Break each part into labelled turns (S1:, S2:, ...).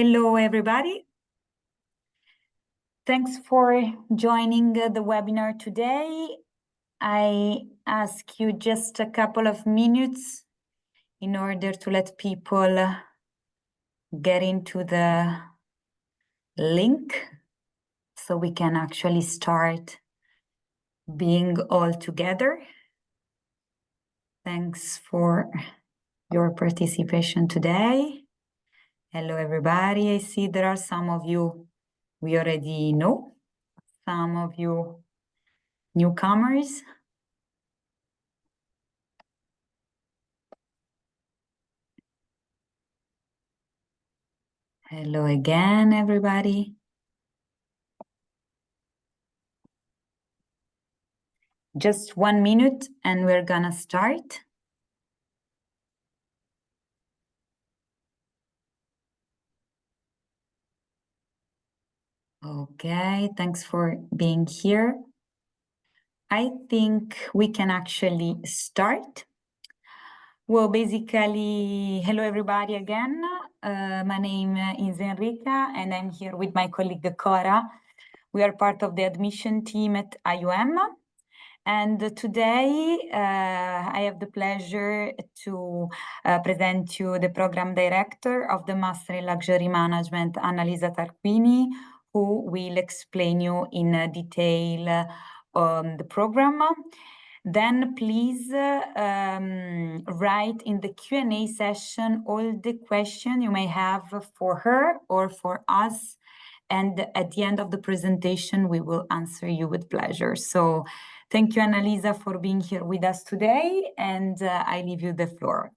S1: Hello, everybody. Thanks for joining the webinar today. I ask you just a couple of minutes in order to let people get into the link so we can actually start being all together. Thanks for your participation today. Hello, everybody. I see there are some of you we already know, some of you newcomers. Hello again, everybody. Just 1 minute and we're gonna start. Okay, thanks for being here. I think we can actually start. Well, basically, hello everybody again. My name is Enrica and I'm here with my colleague Cora. We are part of the admission team at IUM. And today I have the pleasure to present you the program director of the Master in Luxury Management, Annalisa Tarquini, who will explain you in detail the program. Then please write in the Q&A session all the questions you may have for her or for us. And at the end of the presentation, we will answer you with pleasure. So thank you, Annalisa, for being here with us today. And I leave you the floor.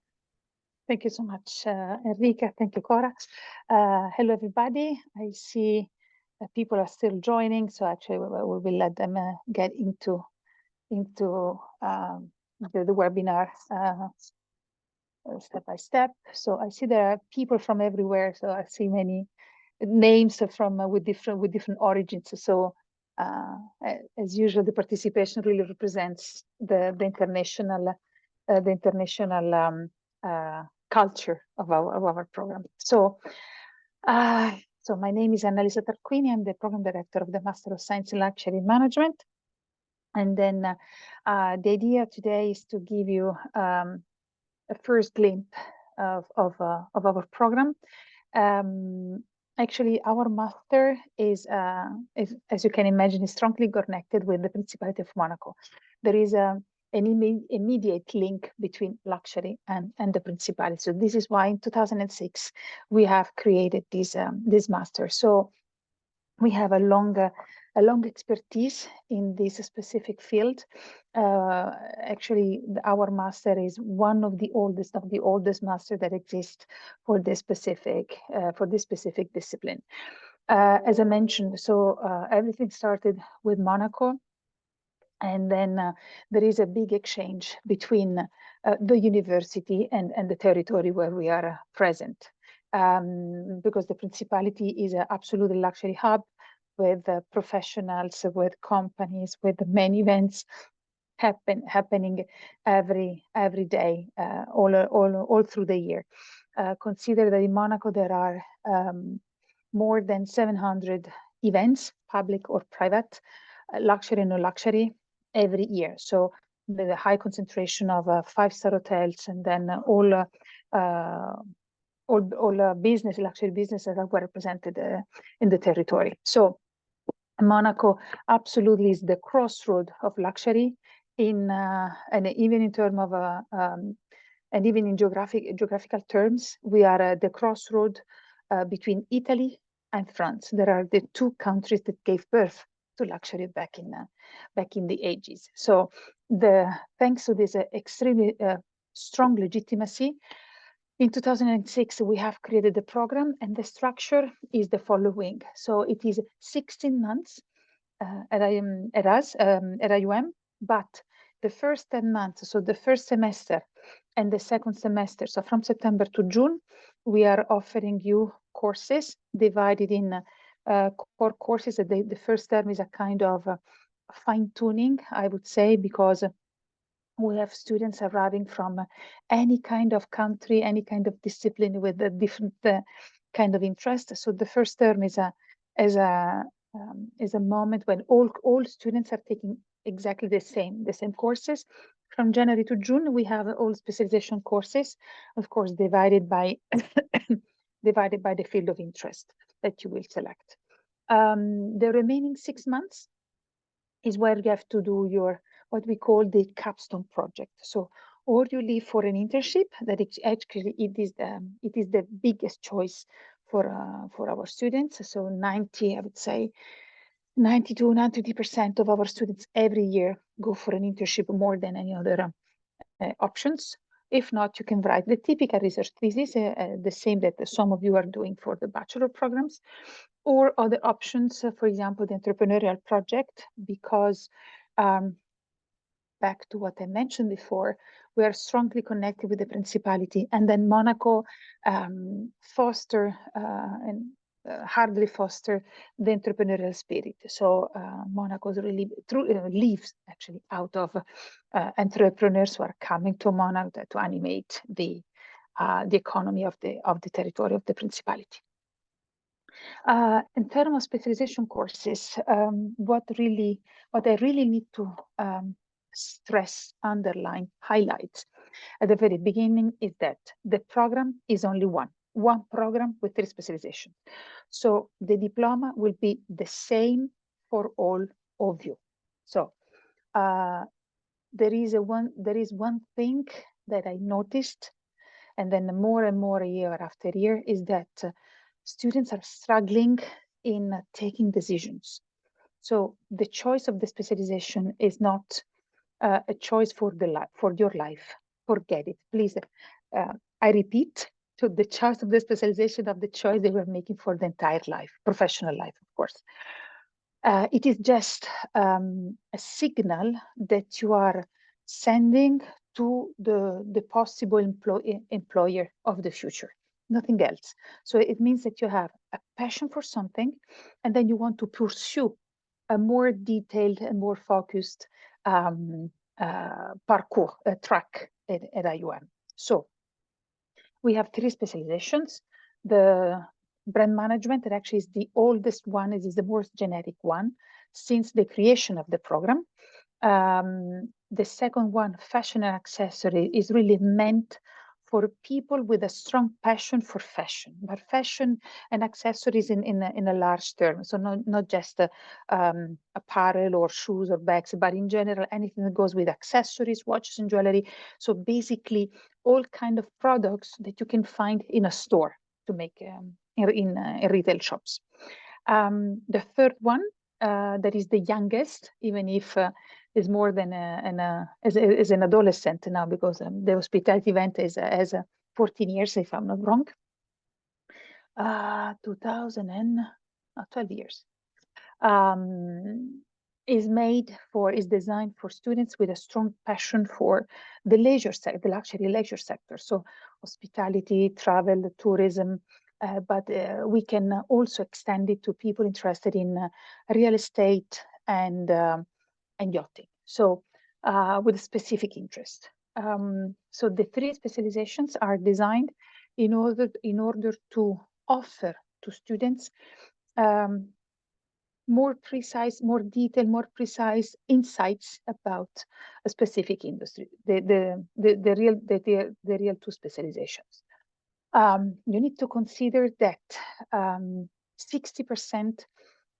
S2: Thank you so much, Enrica. Thank you, Cora. Hello, everybody. I see people are still joining, so actually we will let them get into the webinar step by step. So I see there are people from everywhere. So I see many names from with different origins. So as usual, the participation really represents the international culture of our program. So so my name is Annalisa Tarquini. I'm the program director of the Master of Science in Luxury Management. And then the idea today is to give you a first glimpse of our program. Actually, our master is, as you can imagine, is strongly connected with the Principality of Monaco. There is an immediate link between luxury and the Principality. So this is why in 2006 we have created this master. So we have a long expertise in this specific field. Actually, our master is one of the oldest master that exists for this specific discipline. As I mentioned, so everything started with Monaco, and then there is a big exchange between the university and the territory where we are present. Because the Principality is an absolutely luxury hub with professionals, with companies, with many events happening every day, all through the year. Consider that in Monaco there are more than 700 events, public or private, luxury and non-luxury, every year. So the high concentration of 5-star hotels, and then all luxury businesses that were represented in the territory. So Monaco absolutely is the crossroad of luxury and even in terms of and even in geographical terms, we are at the crossroad between Italy and France. There are the two countries that gave birth to luxury back in the ages. So thanks to this extremely strong legitimacy, in 2006, we have created the program, and the structure is the following. So it is 16 months at IUM, but the first 10 months, so the first semester and the second semester, so from September to June, we are offering you courses divided in core courses. The first term is a kind of fine-tuning, I would say, because we have students arriving from any kind of country, any kind of discipline with a different kind of interest. So the first term is a moment when all students are taking exactly the same courses. From January to June, we have all specialization courses, of course, divided by the field of interest that you will select. The remaining 6 months is where you have to do your what we call the capstone project. So, or you leave for an internship. That actually it is the biggest choice for our students. So 90, I would say, 90 to 90% of our students every year go for an internship more than any other options. If not, you can write the typical research thesis, the same that some of you are doing for the bachelor programs, or other options, for example, the entrepreneurial project, because back to what I mentioned before, we are strongly connected with the principality, and then Monaco foster and hardly foster the entrepreneurial spirit. So Monaco really lives actually out of entrepreneurs who are coming to Monaco to animate the economy of the territory of the principality. In terms of specialization courses, what I really need to stress, underline, highlight at the very beginning is that the program is only one program with 3 specializations. So the diploma will be the same for all of you. So there is one thing that I noticed, and then more and more year after year, is that students are struggling in taking decisions. So the choice of the specialization is not a choice for your life. Forget it, please. I repeat, to the choice of the specialization of the choice they were making for the entire life, professional life, of course. It is just a signal that you are sending to the possible employer of the future, nothing else. So it means that you have a passion for something, and then you want to pursue a more detailed and more focused parcours, track at IUM. So we have 3 specializations. The brand management, that actually is the oldest one, it is the most generic one since the creation of the program. The second one, fashion and accessory, is really meant for people with a strong passion for fashion, but fashion and accessories in a large term. So not just apparel or shoes or bags, but in general, anything that goes with accessories, watches and jewelry. So basically all kind of products that you can find in a store to make in retail shops. The third one, that is the youngest, even if is more than as an adolescent now, because the hospitality event is as 14 years, if I'm not wrong. 12 years. Is designed for students with a strong passion for the leisure sector, the luxury leisure sector. So hospitality, travel, tourism, but we can also extend it to people interested in real estate and yachting. So with a specific interest. So the 3 specializations are designed in order to offer to students more precise, more detailed, more precise insights about a specific industry, the real 2 specializations. You need to consider that 60%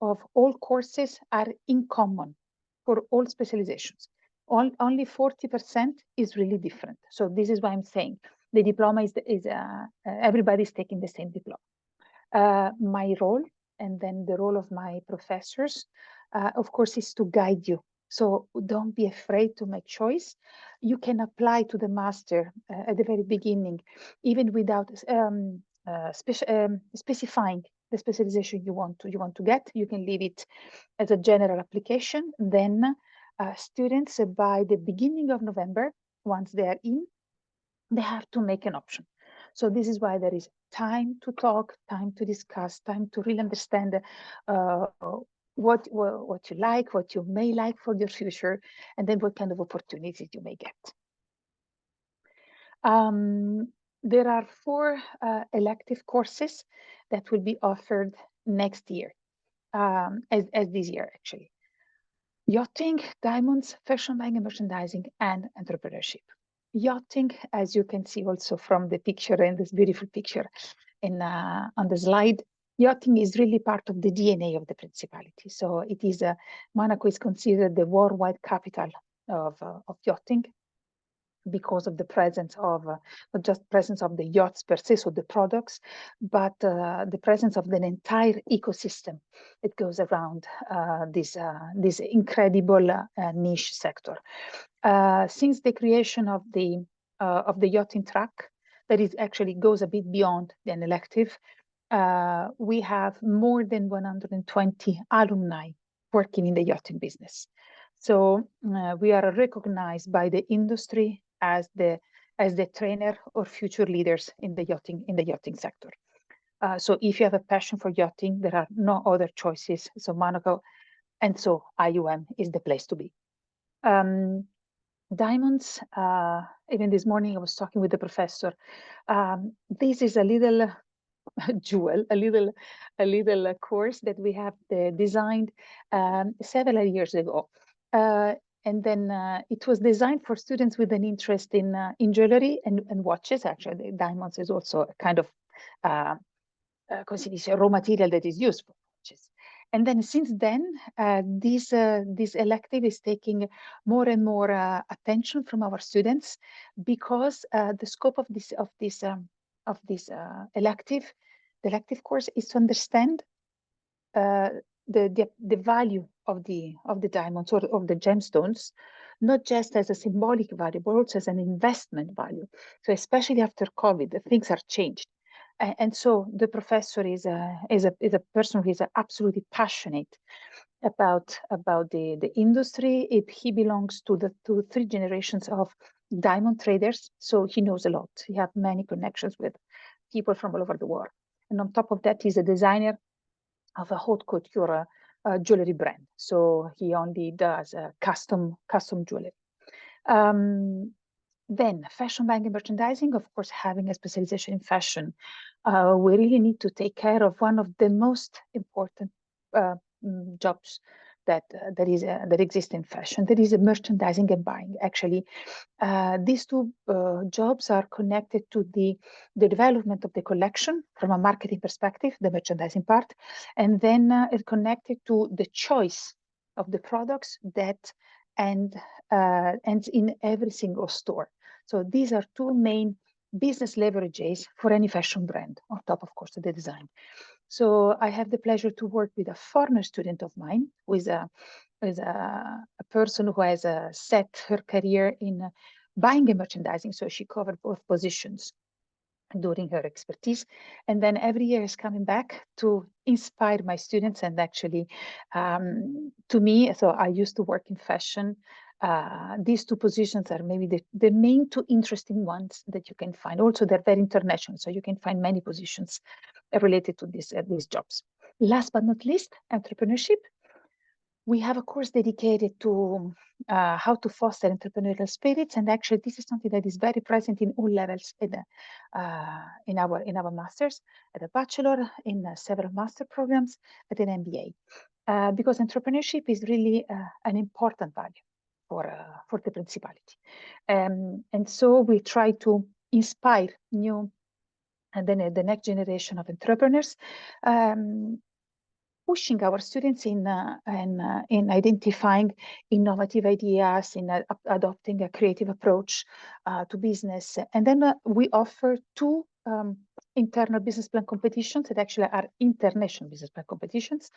S2: of all courses are in common for all specializations. Only 40% is really different. So this is why I'm saying the diploma is everybody's taking the same diploma. My role, and then the role of my professors, of course, is to guide you. So don't be afraid to make choice. You can apply to the master at the very beginning, even without specifying the specialization you want to get. You can leave it as a general application. Then students, by the beginning of November, once they are in, they have to make an option. So this is why there is time to talk, time to discuss, time to really understand what you like, what you may like for your future, and then what kind of opportunities you may get. There are 4 elective courses that will be offered next year, as this year actually. Yachting, diamonds, fashion buying and merchandising, and entrepreneurship. Yachting, as you can see also from the picture, in this beautiful picture on the slide, yachting is really part of the DNA of the Principality. So it is, Monaco is considered the worldwide capital of yachting, because of the presence of, not just presence of the yachts per se, so the products, but the presence of the entire ecosystem that goes around this incredible niche sector. Since the creation of the yachting track, that is actually goes a bit beyond an elective, we have more than 120 alumni working in the yachting business. So we are recognized by the industry as the trainer or future leaders in the yachting sector. So if you have a passion for yachting, there are no other choices. So Monaco, and so IUM is the place to be. Diamonds, even this morning I was talking with the professor. This is a little jewel, a little course that we have designed several years ago. And then it was designed for students with an interest in jewelry and watches. Actually, diamonds is also a kind of raw material that is used for watches. And then since then, this elective is taking more and more attention from our students, because the scope of this elective, the elective course, is to understand the value of the diamonds or of the gemstones, not just as a symbolic value, but also as an investment value. So especially after COVID, things are changed. And so the professor is a person who is absolutely passionate about the industry. He belongs to three generations of diamond traders, so he knows a lot. He has many connections with people from all over the world. And on top of that, he's a designer of a haute couture jewelry brand. So he only does custom jewelry. Then fashion buying and merchandising, of course, having a specialization in fashion, we really need to take care of one of the most important jobs that exist in fashion. That is merchandising and buying. Actually, these two jobs are connected to the development of the collection from a marketing perspective, the merchandising part, and then it's connected to the choice of the products that ends in every single store. So these are two main business leverages for any fashion brand, on top, of course, of the design. So I have the pleasure to work with a former student of mine, who is a person who has set her career in buying and merchandising. So she covered both positions during her expertise, and then every year is coming back to inspire my students. And actually, to me, so I used to work in fashion. These two positions are maybe the main two interesting ones that you can find. Also, they're very international, so you can find many positions related to these jobs. Last but not least, entrepreneurship. We have a course dedicated to how to foster entrepreneurial spirits, and actually this is something that is very present in all levels in our masters, at a bachelor, in several master programs, at an MBA, because entrepreneurship is really an important value for the Principality, and so we try to inspire the next generation of entrepreneurs, pushing our students in identifying innovative ideas, in adopting a creative approach to business. And then we offer two internal business plan competitions that actually are international business plan competitions,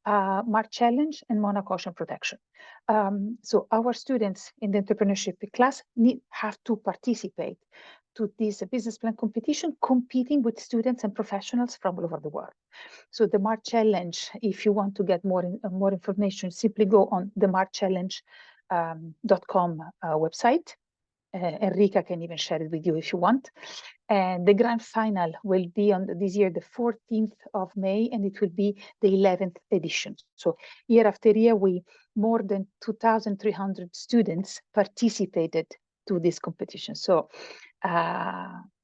S2: March Challenge and Monaco Ocean Protection. So our students in the entrepreneurship class have to participate to this business plan competition, competing with students and professionals from all over the world. So the March Challenge, if you want to get more information, simply go on the marchchallenge.com website. Enrica can even share it with you if you want. And the grand final will be on this year, the 14th of May, and it will be the 11th edition. So year after year, more than 2,300 students participated to this competition. So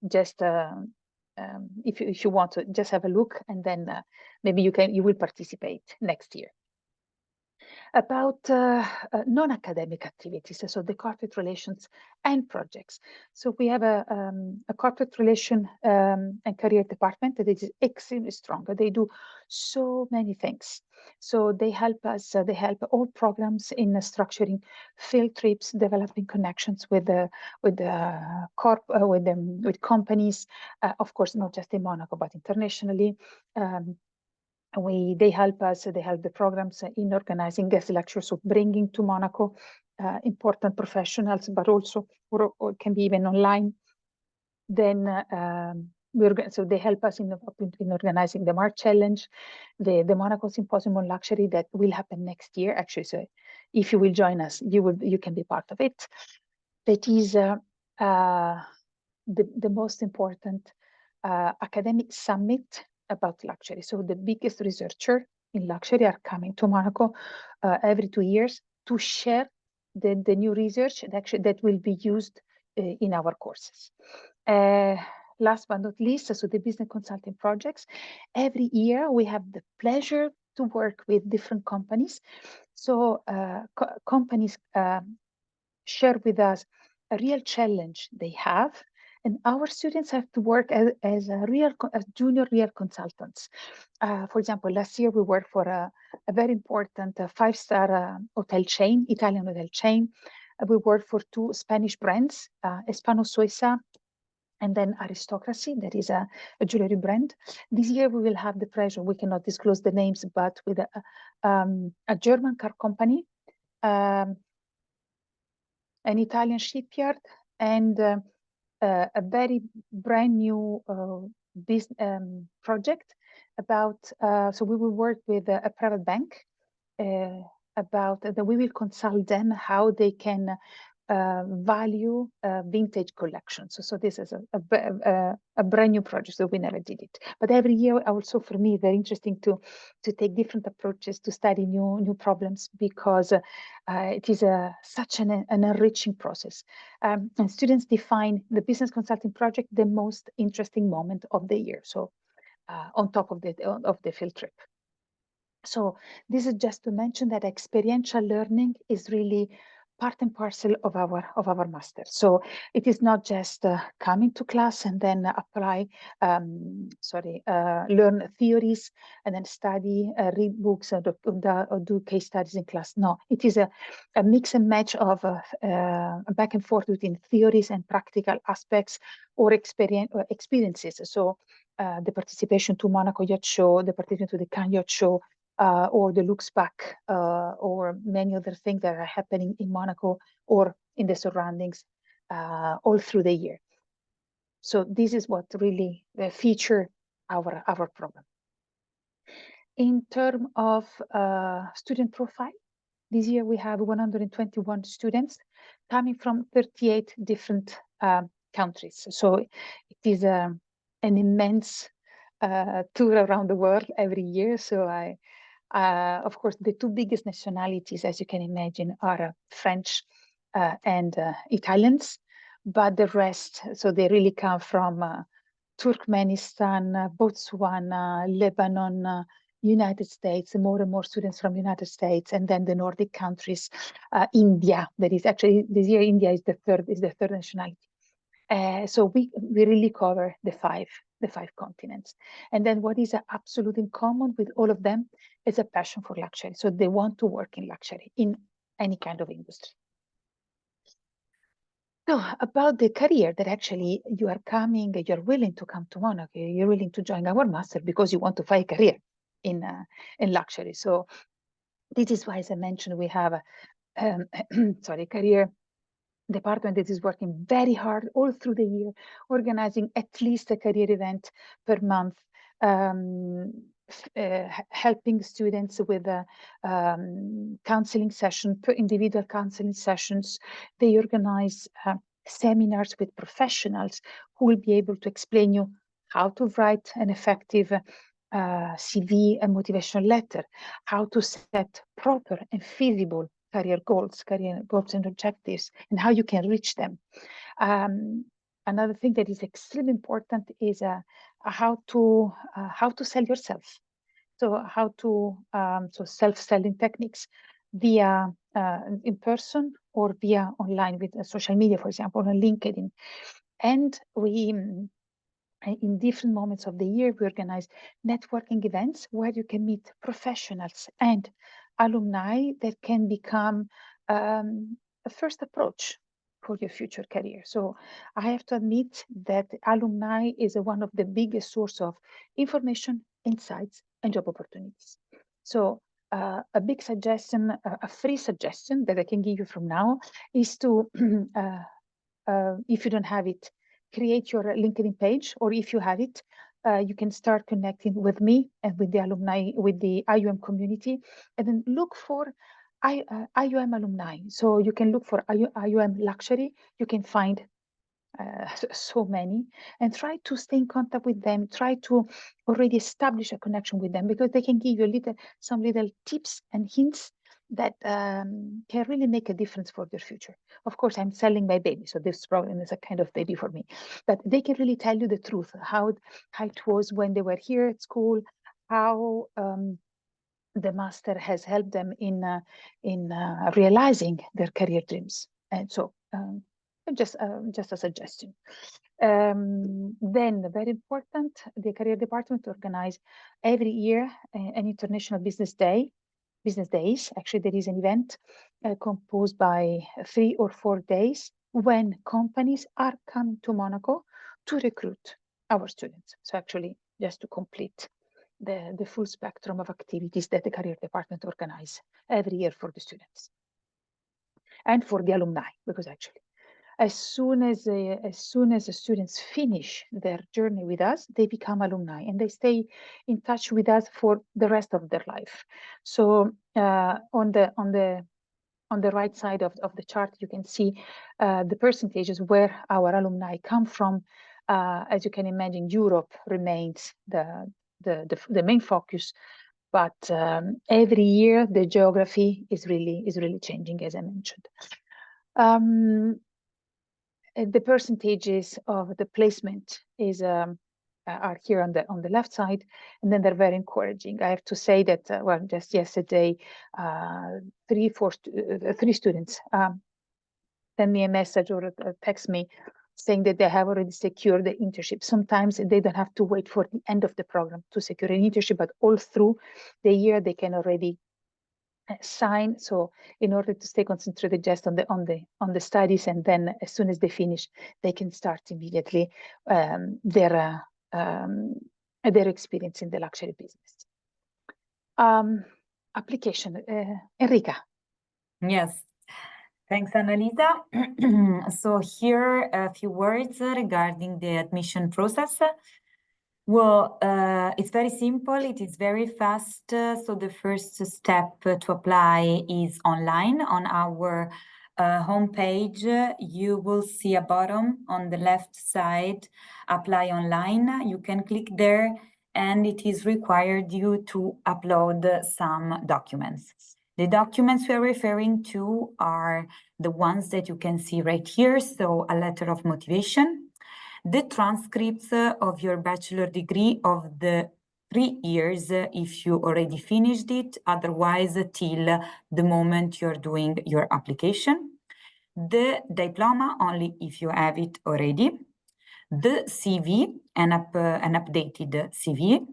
S2: just if you want to just have a look, and then maybe you will participate next year. About non-academic activities, so the corporate relations and projects. So we have a corporate relation and career department that is extremely strong. They do so many things. So they help us, they help all programs in structuring field trips, developing connections with companies, of course, not just in Monaco, but internationally. They help the programs in organizing guest lectures, so bringing to Monaco important professionals, but also or can be even online. Then so they help us in organizing the March Challenge, the Monaco Symposium on Luxury that will happen next year, actually. So if you will join us, you can be part of it. That is the most important academic summit about luxury. So the biggest researchers in luxury are coming to Monaco every 2 years to share the new research that will be used in our courses. Last but not least, so the business consulting projects. Every year we have the pleasure to work with different companies. So companies share with us a real challenge they have, and our students have to work as junior real consultants. For example, last year we worked for a very important 5-star hotel chain, Italian hotel chain. We worked for 2 Spanish brands, Hispano Suiza and then Aristocracy, that is a jewelry brand. This year we will have the pleasure, we cannot disclose the names, but with a German car company, an Italian shipyard, and a very brand new project about, so we will work with a private bank about that. We will consult them how they can value vintage collections. So this is a brand new project, so we never did it. But every year, also for me, very interesting to take different approaches to study new problems, because it is such an enriching process. And students define the business consulting project the most interesting moment of the year. So on top of the field trip. So this is just to mention that experiential learning is really part and parcel of our master. So it is not just coming to class and then apply, learn theories and then study, read books or do case studies in class. No, it is a mix and match of back and forth between theories and practical aspects or experiences. So the participation to Monaco Yacht Show, the participation to the Cannes Yacht Show, or the looks back, or many other things that are happening in Monaco or in the surroundings all through the year. So this is what really feature our program. In terms of student profile, this year we have 121 students coming from 38 different countries. So it is an immense tour around the world every year. So of course, the 2 biggest nationalities, as you can imagine, are French and Italians, but the rest, so they really come from Turkmenistan, Botswana, Lebanon, United States, more and more students from United States, and then the Nordic countries, India. That is actually this year India is the third nationality. So we really cover the five continents. And then what is absolute in common with all of them is a passion for luxury. So they want to work in luxury in any kind of industry. So about the career that actually you are coming, you're willing to come to Monaco, you're willing to join our master because you want to find a career in luxury. So this is why, as I mentioned, we have a career department that is working very hard all through the year, organizing at least a career event per month, helping students with counseling session, per individual counseling sessions. They organize seminars with professionals who will be able to explain you how to write an effective CV and motivational letter, how to set proper and feasible career goals and objectives, and how you can reach them. Another thing that is extremely important is how to sell yourself. So how to so self-selling techniques via in person or via online with social media, for example, on LinkedIn. And we in different moments of the year, we organize networking events where you can meet professionals and alumni that can become a first approach for your future career. So I have to admit that alumni is one of the biggest source of information, insights, and job opportunities. So a big suggestion, a free suggestion that I can give you from now is to, if you don't have it, create your LinkedIn page, or if you have it, you can start connecting with me and with the alumni, with the IUM community, and then look for IUM alumni. So you can look for IUM luxury. You can find so many, and try to stay in contact with them. Try to already establish a connection with them, because they can give you some little tips and hints that can really make a difference for their future. Of course, I'm selling my baby, so this program is a kind of baby for me. But they can really tell you the truth, how it was when they were here at school, how the master has helped them in realizing their career dreams. And so just a suggestion. Then, very important, the career department organize every year an international business days. Actually, there is an event composed by 3 or 4 days when companies are coming to Monaco to recruit our students. So actually, just to complete the full spectrum of activities that the career department organize every year for the students and for the alumni, because actually, as soon as the students finish their journey with us, they become alumni and they stay in touch with us for the rest of their life. So on the right side of the chart, you can see the percentages where our alumni come from. As you can imagine, Europe remains the main focus, but every year the geography is really changing, as I mentioned. The percentages of the placement are here on the left side, and then they're very encouraging. I have to say that well, just yesterday, 3 students send me a message or text me saying that they have already secured the internship. Sometimes they don't have to wait for the end of the program to secure an internship, but all through the year they can already sign. So in order to stay concentrated just on the studies, and then as soon as they finish, they can start immediately their experience in the luxury business. Application, Enrica.
S1: Yes. Thanks, Annalisa. So here a few words regarding the admission process. Well, it's very simple. It is very fast. So the first step to apply is online. On our homepage, you will see a button on the left side, apply online. You can click there, and it is required you to upload some documents. The documents we are referring to are the ones that you can see right here. So a letter of motivation, the transcripts of your bachelor degree of the 3 years if you already finished it, otherwise till the moment you're doing your application, the diploma only if you have it already, the CV, an updated CV,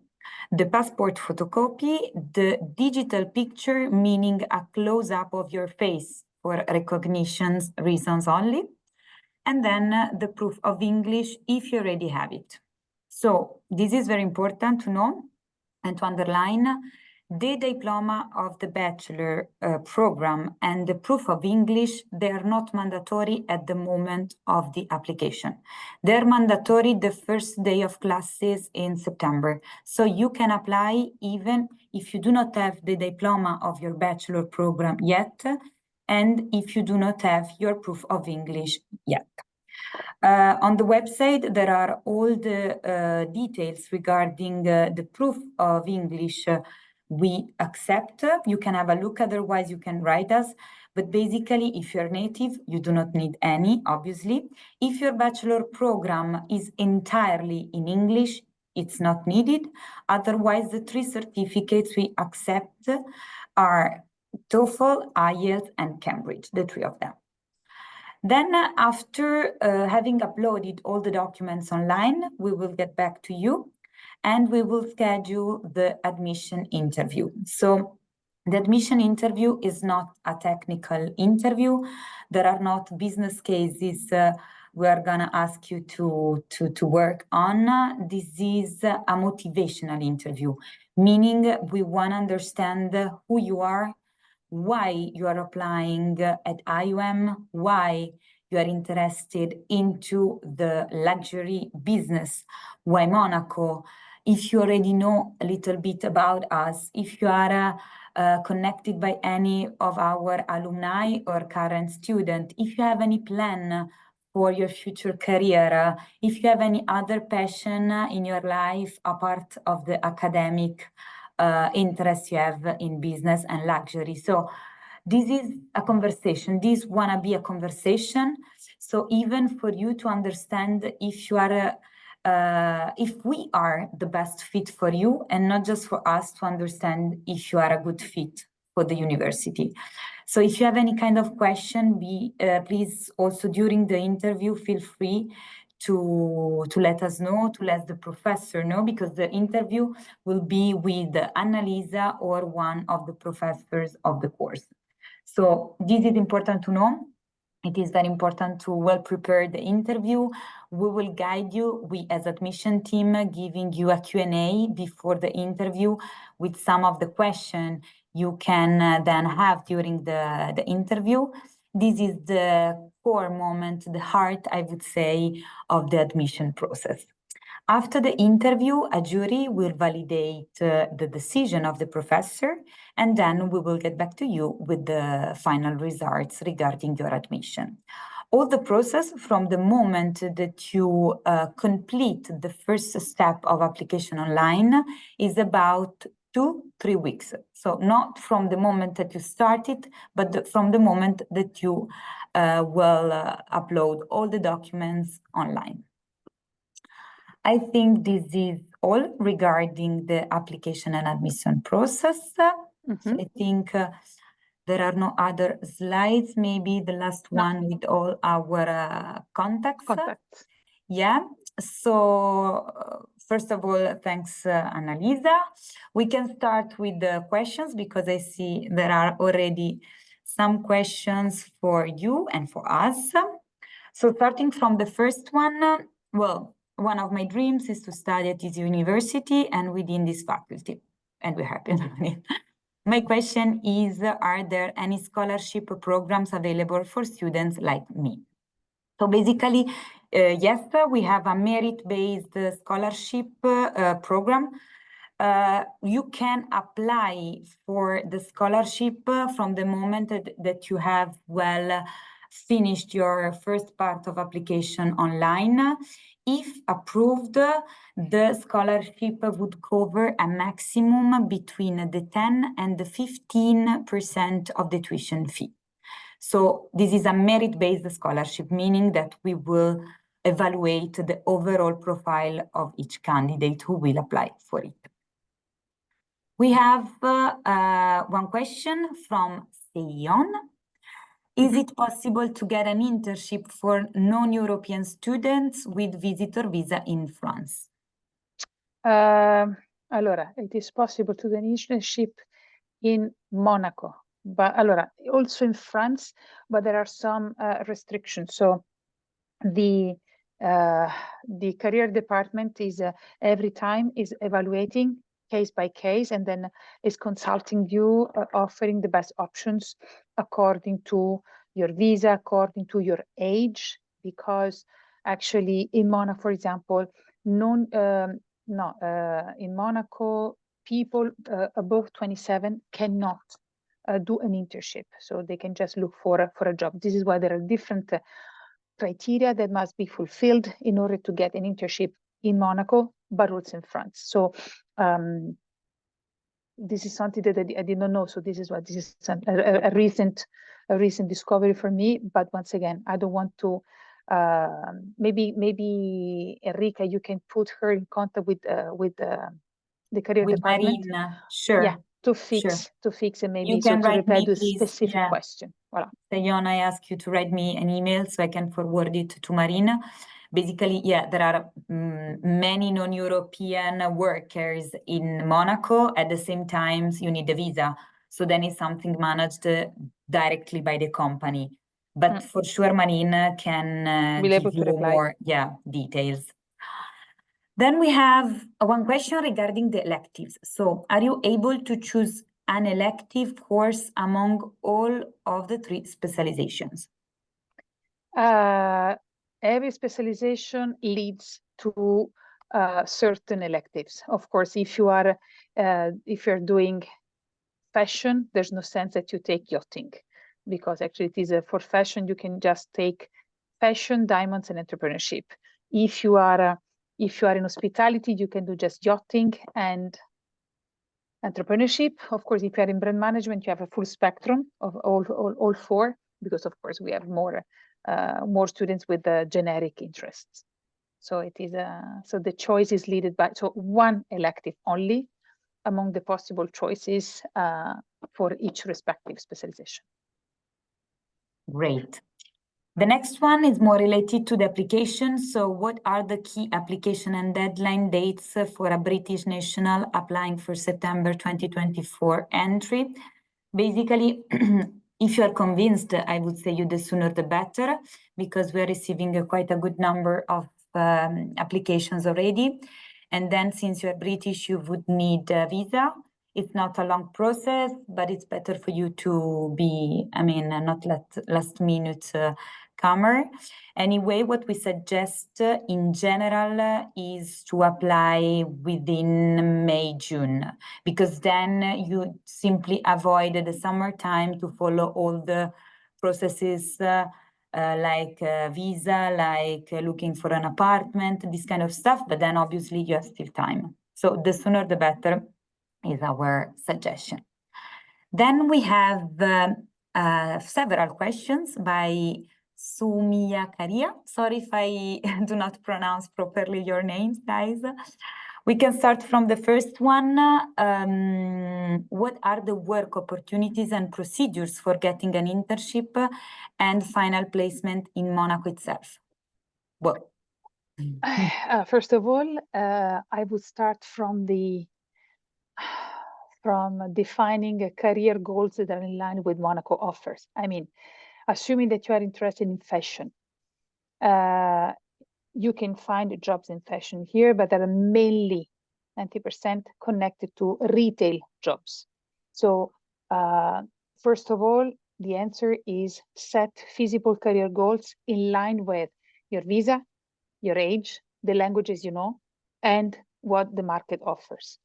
S1: the passport photocopy, the digital picture, meaning a close-up of your face for recognition reasons only, and then the proof of English if you already have it. So this is very important to know and to underline. The diploma of the bachelor program and the proof of English, they are not mandatory at the moment of the application. They're mandatory the first day of classes in September. So you can apply even if you do not have the diploma of your bachelor program yet, and if you do not have your proof of English yet. On the website, there are all the details regarding the proof of English we accept. You can have a look, otherwise you can write us. But basically, if you're native, you do not need any, obviously. If your bachelor program is entirely in English, it's not needed. Otherwise, the 3 certificates we accept are TOEFL, IELTS, and Cambridge, the 3 of them. Then after having uploaded all the documents online, we will get back to you and we will schedule the admission interview. So the admission interview is not a technical interview. There are not business cases we are gonna ask you to work on. This is a motivational interview, meaning we wanna understand who you are, why you are applying at IUM, why you are interested into the luxury business, why Monaco. If you already know a little bit about us, if you are connected by any of our alumni or current student, if you have any plan for your future career, if you have any other passion in your life apart of the academic interest you have in business and luxury. So this is a conversation. This wanna be a conversation. So even for you to understand if you are, if we are the best fit for you, and not just for us to understand if you are a good fit for the university. So if you have any kind of question, please also during the interview, feel free to let us know, to let the professor know, because the interview will be with Annalisa or one of the professors of the course. So this is important to know. It is very important to well prepare the interview. We will guide you, we as admission team, giving you a Q&A before the interview with some of the questions you can then have during the interview. This is the core moment, the heart, I would say, of the admission process. After the interview, a jury will validate the decision of the professor, and then we will get back to you with the final results regarding your admission. All the process from the moment that you complete the first step of application online is about 2-3 weeks. So not from the moment that you started, but from the moment that you will upload all the documents online. I think this is all regarding the application and admission process. So I think there are no other slides, maybe the last one with all our contacts. Yeah, so first of all, thanks Annalisa. We can start with the questions because I see there are already some questions for you and for us. So starting from the first one, well, one of my dreams is to study at this university and within this faculty, and we're happy. My question is, are there any scholarship programs available for students like me? So basically, yes, we have a merit-based scholarship program. You can apply for the scholarship from the moment that you have finished your first part of application online. If approved, the scholarship would cover a maximum between the 10 and the 15% of the tuition fee. So this is a merit-based scholarship, meaning that we will evaluate the overall profile of each candidate who will apply for it. We have one question from Seyon. Is it possible to get an internship for non-European students with visitor visa in France?
S2: Allora, it is possible to do an internship in Monaco, but also in France, but there are some restrictions. So the career department is every time is evaluating case by case and then is consulting you, offering the best options according to your visa, according to your age, because actually in Monaco, for example, in Monaco, people above 27 cannot do an internship, so they can just look for a job. This is why there are different criteria that must be fulfilled in order to get an internship in Monaco, but also in France. So this is something that I did not know. So this is what this is a recent recent discovery for me. But once again, I don't want to. Maybe Enrica, you can put her in contact with the career
S1: With
S2: department.
S1: Marina, sure.
S2: Yeah, to fix and maybe
S1: You can
S2: to
S1: write
S2: reply
S1: me,
S2: to a
S1: please.
S2: specific question. Voilà.
S1: Seyon, I ask you to write me an email so I can forward it to Marina. Basically, yeah, there are many non-European workers in Monaco. At the same time, you need a visa. So then it's something managed directly by the company. But for sure, Marina can give you more details. Then we have one question regarding the electives. So are you able to choose an elective course among all of the 3 specializations?
S2: Every specialization leads to certain electives. Of course, if you're doing fashion, there's no sense that you take yachting, because actually it is for fashion you can just take fashion, diamonds, and entrepreneurship. If you are in hospitality, you can do just yachting and entrepreneurship. Of course, if you are in brand management, you have a full spectrum of all 4, because of course we have more students with generic interests. So it is so the choice is led by one elective only among the possible choices for each respective specialization.
S1: Great. The next one is more related to the application. So what are the key application and deadline dates for a British national applying for September 2024 entry? Basically, if you are convinced, I would say the sooner the better, because we're receiving quite a good number of applications already. And then since you're British, you would need a visa. It's not a long process, but it's better for you to be, not last minute comer. Anyway, what we suggest in general is to apply within May, June, because then you simply avoid the summertime to follow all the processes like visa, like looking for an apartment, this kind of stuff, but then obviously you have still time. So the sooner the better is our suggestion. Then we have several questions by Sumia Karia. Sorry if I do not pronounce properly your names, guys. We can start from the first one. What are the work opportunities and procedures for getting an internship and final placement in Monaco itself? Well,
S2: first of all, I would start from defining career goals that are in line with Monaco offers. I mean, assuming that you are interested in fashion, you can find jobs in fashion here, but they are mainly 90% connected to retail jobs. So first of all, the answer is set feasible career goals in line with your visa, your age, the languages you know, and what the market offers.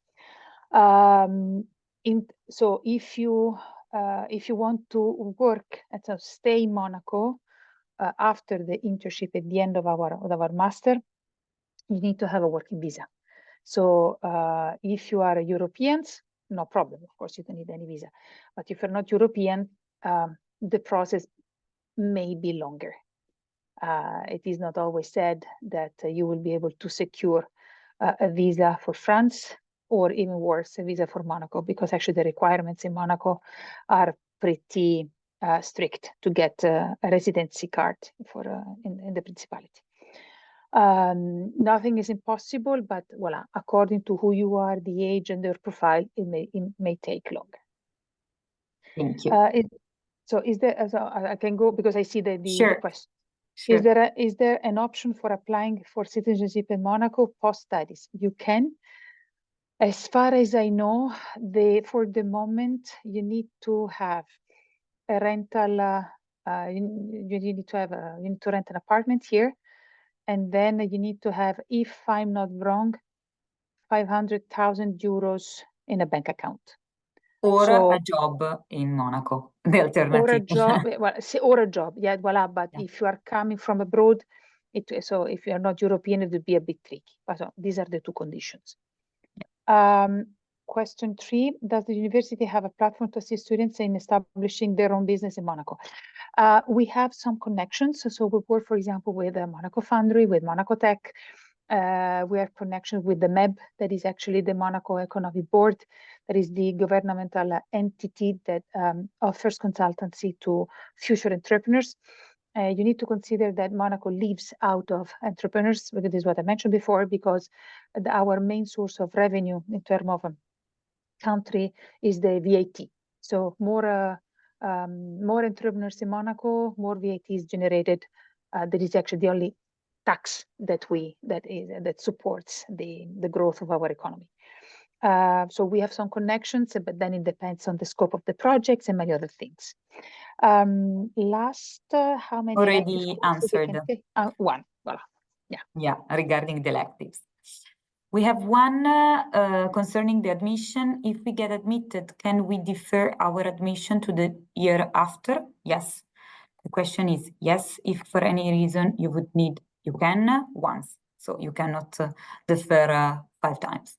S2: So if you want to work and stay in Monaco after the internship at the end of our master, you need to have a working visa. So if you are Europeans, no problem. Of course, you don't need any visa. But if you're not European, the process may be longer. It is not always said that you will be able to secure a visa for France, or even worse, a visa for Monaco, because actually the requirements in Monaco are pretty strict to get a residency card for in the principality. Nothing is impossible, but voila, according to who you are, the age and their profile, it may take longer.
S1: Thank you.
S2: So is there, I can go because I see the question.
S1: Sure.
S2: Is there an option for applying for citizenship in Monaco post-studies? You can. As far as I know, for the moment, you need to have a rental, you need to rent an apartment here. And then you need to have, if I'm not wrong, 500,000 euros in a bank account.
S1: Or a job in Monaco, the alternative.
S2: Or a job, or a job, yeah, voila. But if you are coming from abroad, so if you are not European, it would be a bit tricky. But these are the two conditions. question 3, does the university have a platform to assist students in establishing their own business in Monaco? We have some connections. So we work, for example, with the Monaco Foundry, with Monaco Tech. We have connections with the MEB, that is actually the Monaco Economic Board, that is the governmental entity that offers consultancy to future entrepreneurs. You need to consider that Monaco lives out of entrepreneurs, because this is what I mentioned before, because our main source of revenue in terms of country is the VAT. So more entrepreneurs in Monaco, more VAT is generated. That is actually the only tax that supports the growth of our economy. So we have some connections, but then it depends on the scope of the projects and many other things. Last, how many
S1: already answered?
S2: One, voilà.
S1: Yeah, regarding the electives. We have one concerning the admission. If we get admitted, can we defer our admission to the year after? Yes. The question is yes. If for any reason you would need, you can once. So you cannot defer 5 times.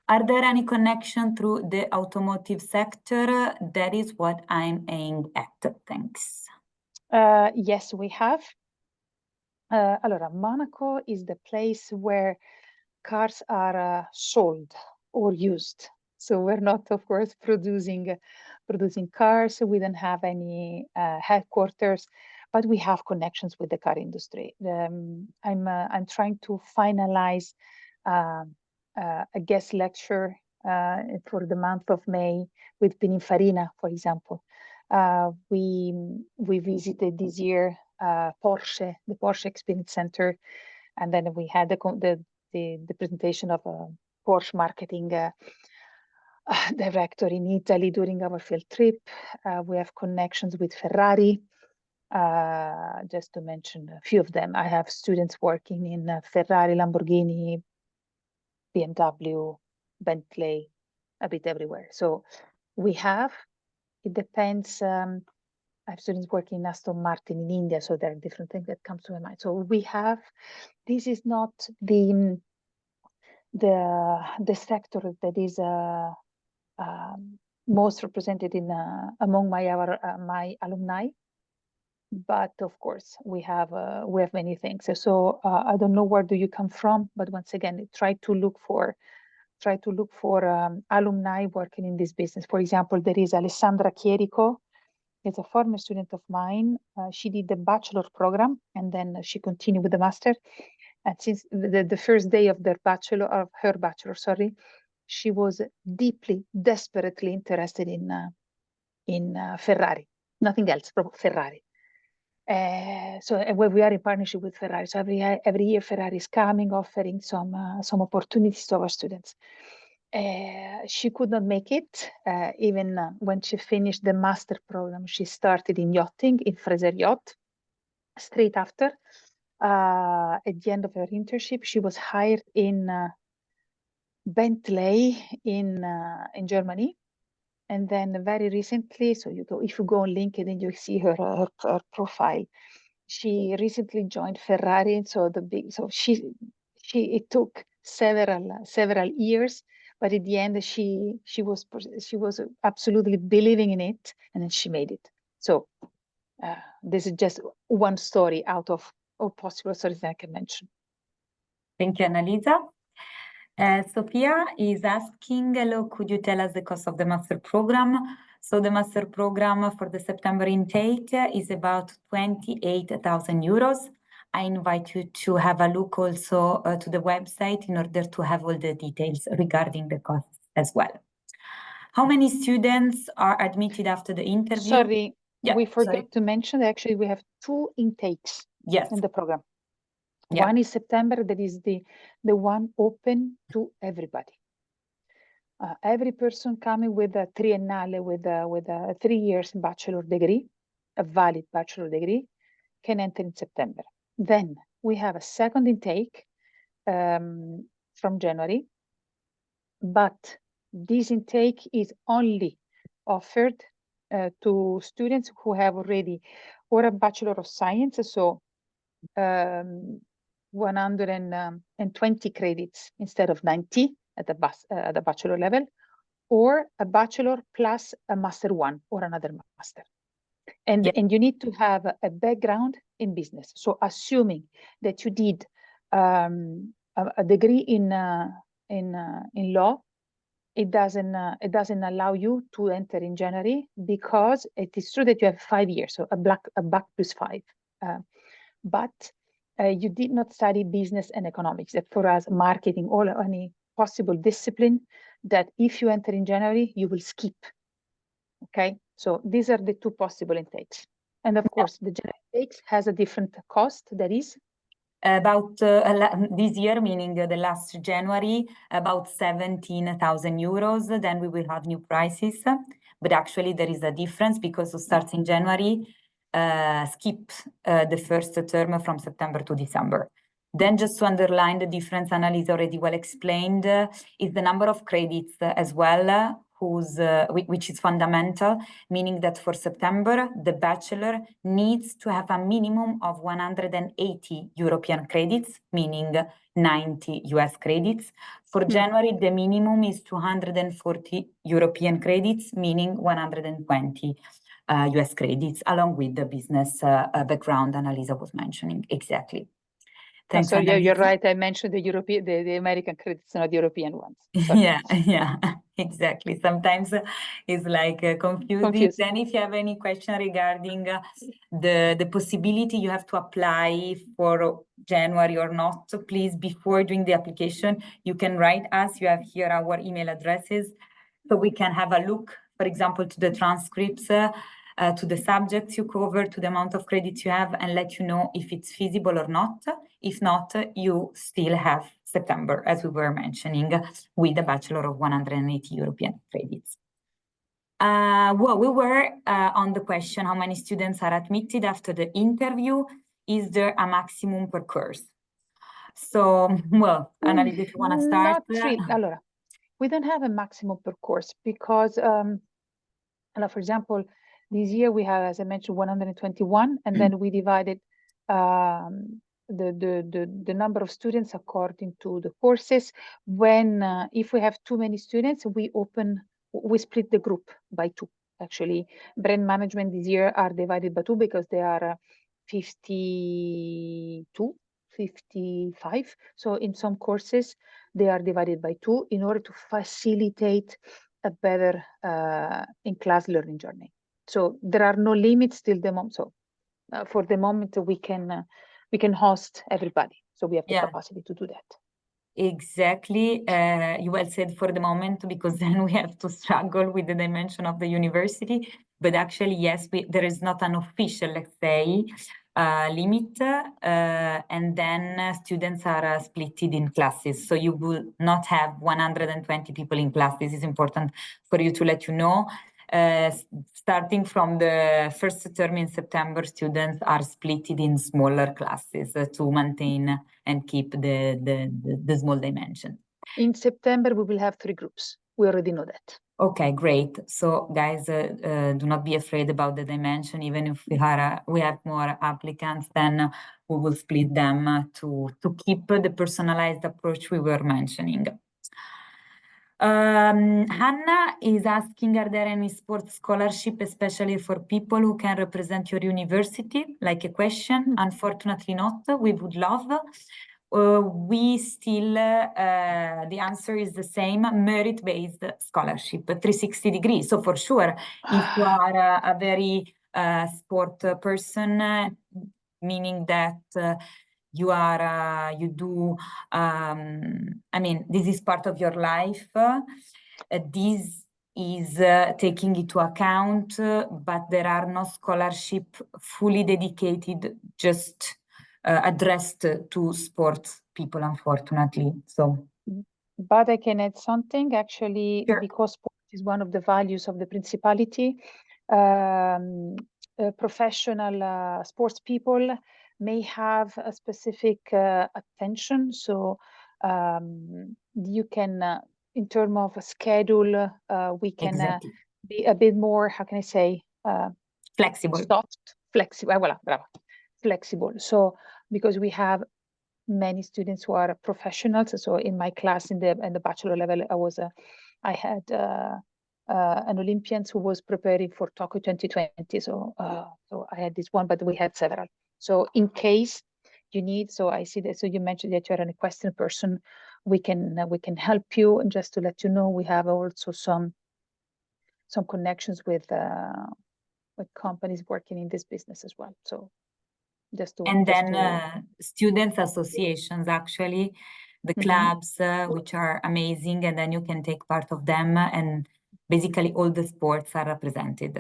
S1: Are there any connection through the automotive sector? That is what I'm aiming at. Thanks.
S2: Yes, we have. Allora, Monaco is the place where cars are sold or used. So we're not, of course, producing cars. We don't have any headquarters, but we have connections with the car industry. I'm trying to finalize a guest lecture for the month of May with Pininfarina, for example. We visited this year Porsche, the Porsche Experience Center, and then we had the presentation of a Porsche marketing director in Italy during our field trip. We have connections with Ferrari, just to mention a few of them. I have students working in Ferrari, Lamborghini, BMW, Bentley, a bit everywhere. So we have, it depends. I have students working in Aston Martin in India, so there are different things that come to my mind. So we have, this is not the sector that is most represented in among my alumni, but of course we have many things. So I don't know where do you come from, but once again, try to look for alumni working in this business. For example, there is Alessandra Chierico. It's a former student of mine. She did the bachelor program and then she continued with the master. And since the first day of her bachelor, she was deeply, desperately interested in Ferrari. Nothing else, but Ferrari. So we are in partnership with Ferrari. So every year Ferrari is coming, offering some opportunities to our students. She could not make it, even when she finished the master program. She started in yachting in Fraser Yacht. Straight after, at the end of her internship, she was hired in Bentley in Germany. And then very recently, so if you go on LinkedIn, you see her profile. She recently joined Ferrari, so it took several years, but at the end she was absolutely believing in it, and then she made it. So this is just one story out of all possible stories that I can mention.
S1: Thank you, Annalisa. Sophia is asking, hello, could you tell us the cost of the master program? So the master program for the September intake is about 28,000 euros. I invite you to have a look also to the website in order to have all the details regarding the costs as well. How many students are admitted after the interview?
S2: Sorry, we forgot to mention that actually we have 2 intakes in the program. Yeah. One is September, that is the one open to everybody. Every person coming with a triennale, with a 3 years bachelor degree, a valid bachelor degree, can enter in September. Then we have a second intake from January, but this intake is only offered to students who have already or a Bachelor of Science, so 120 credits instead of 90 at the bachelor level, or a bachelor plus a master 1 or another master. And,
S1: Yeah.
S2: and you need to have a background in business. So assuming that you did a degree in law, it doesn't allow you to enter in January, because it is true that you have 5 years, so a back plus 5. But you did not study business and economics. That for us, marketing, or any possible discipline, that if you enter in January, you will skip. Okay, so these are the two possible intakes. And of course, the general intakes has a different cost. That is
S1: about this year, meaning the last January, about 17,000 euros. Then we will have new prices. But actually, there is a difference, because it starts in January, skip the first term from September to December. Then, just to underline the difference, Annalise already well explained, is the number of credits as well, which is fundamental, meaning that for September, the bachelor needs to have a minimum of 180 European credits, meaning 90 US credits. For January, the minimum is 240 European credits, meaning 120 US credits, along with the business background Annalisa was mentioning. Exactly. Thanks,
S2: so yeah, you're
S1: Annalisa.
S2: right. I mentioned the American credits, not the European ones. Sorry.
S1: Yeah, exactly. Sometimes it's like confusing. Then if you have any question regarding the possibility you have to apply for January or not, please, before doing the application, you can write us. You have here our email addresses, so we can have a look, for example, to the transcripts, to the subjects you cover, to the amount of credits you have, and let you know if it's feasible or not. If not, you still have September, as we were mentioning, with a bachelor of 180 European credits. Well, we were on the question, how many students are admitted after the interview? Is there a maximum per course? So, well, Annalise, if you want to start.
S2: Not really. Allora, we don't have a maximum per course, because, for example, this year we have, as I mentioned, 121, and then we divided the number of students according to the courses. When if we have too many students, we split the group by 2. Actually, brand management this year are divided by 2, because they are 52, 55. So in some courses, they are divided by 2 in order to facilitate a better in-class learning journey. So there are no limits till the moment. So for the moment, we can host everybody. So we have the capacity to do that.
S1: Exactly. You well said, for the moment, because then we have to struggle with the dimension of the university. But actually, yes, there is not an official, let's say, limit, and then students are split in classes. So you will not have 120 people in class. This is important for you to let you know. Starting from the first term in September, students are split in smaller classes to maintain and keep the small dimension.
S2: In September, we will have 3 groups. We already know that.
S1: Okay, great. So guys, do not be afraid about the dimension. Even if we have more applicants, then we will split them to keep the personalized approach we were mentioning. Hannah is asking, are there any sports scholarship, especially for people who can represent your university? Like a question. Unfortunately not. We would love. We still, the answer is the same, merit-based scholarship, 360 degrees. So for sure, if you are a very sport person, meaning that you do, I mean, this is part of your life. This is taking into account, but there are no scholarship fully dedicated, just addressed to sports people, unfortunately. So,
S2: but I can add something, actually, because sport is one of the values of the Principality. Professional sports people may have a specific attention. So you can, in terms of a schedule, we can be a bit more, how can I say?
S1: Flexible.
S2: Soft, flexible. Voilà, bravo. Flexible. So because we have many students who are professionals. So in my class in the bachelor level, I had an Olympian who was preparing for Tokyo 2020. So I had this one, but we had several. So in case you need, so I see that. So you mentioned that you're an equestrian person. We can help you. And just to let you know, we have also some connections with companies working in this business as well. So
S1: and then students associations, actually, the clubs, which are amazing, and then you can take part of them, and basically all the sports are represented.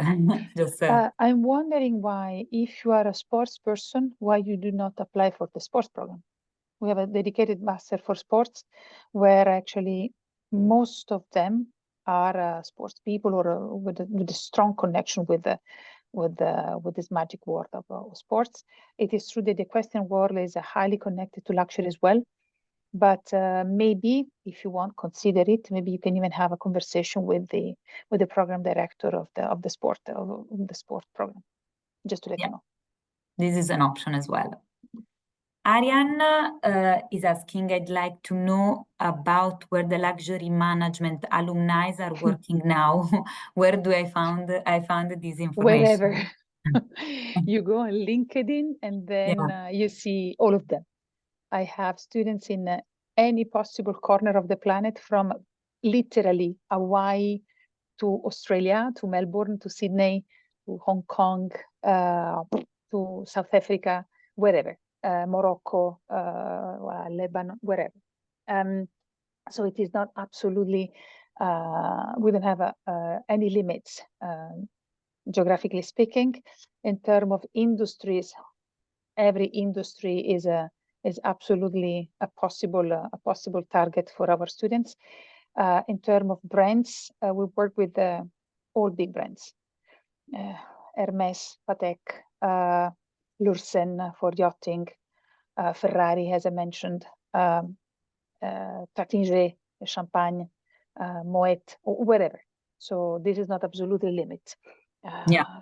S1: Just
S2: I'm wondering why, if you are a sports person, why you do not apply for the sports program. We have a dedicated master for sports, where actually most of them are sports people, or with a strong connection with this magic world of sports. It is true that the equestrian world is highly connected to luxury as well. But maybe if you want, consider it. Maybe you can even have a conversation with the program director of the sport program, just to let you know.
S1: This is an option as well. Ariane is asking, I'd like to know about where the luxury management alumni are working now. Where do I found this information?
S2: Wherever. You go on LinkedIn, and then you see all of them. I have students in any possible corner of the planet, from literally Hawaii to Australia, to Melbourne, to Sydney, to Hong Kong, to South Africa, wherever, Morocco, Lebanon, wherever. So it is not absolutely, we don't have any limits, geographically speaking. In terms of industries, every industry is absolutely a possible target for our students. In terms of brands, we work with all big brands: Hermes, Patek, Lursen for yachting, Ferrari, as I mentioned, Taittinger, Champagne, Moet, or wherever. So this is not absolutely limit.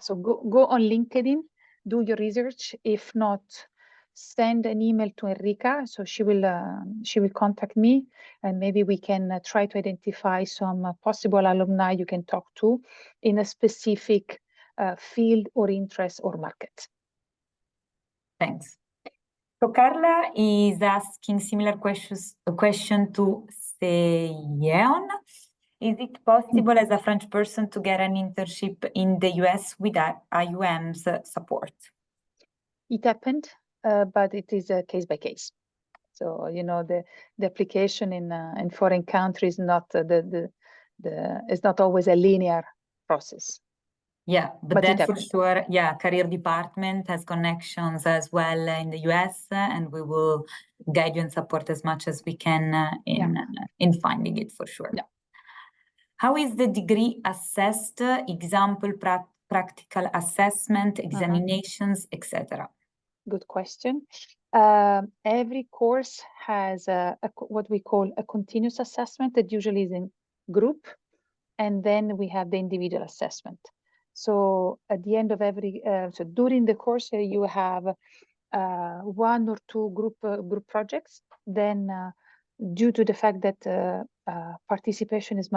S2: So go on LinkedIn, do your research. If not, send an email to Enrica, so she will contact me, and maybe we can try to identify some possible alumni you can talk to in a specific field or interest or market.
S1: Thanks. So Carla is asking similar question to Seyeon. Is it possible as a French person to get an internship in the US with IUM's support?
S2: It happened, but it is a case by case. So the application in foreign countries is not always a linear process.
S1: Yeah, but then for sure, career department has connections as well in the US, and we will guide you and support as much as we can in finding it, for sure.
S2: Yeah.
S1: How is the degree assessed? Example, practical assessment, examinations, etc.
S2: Good question. Every course has what we call a continuous assessment that usually is in group, and then we have the individual assessment. So at the end of so during the course, you have one or two group projects. Then due to the fact that participation is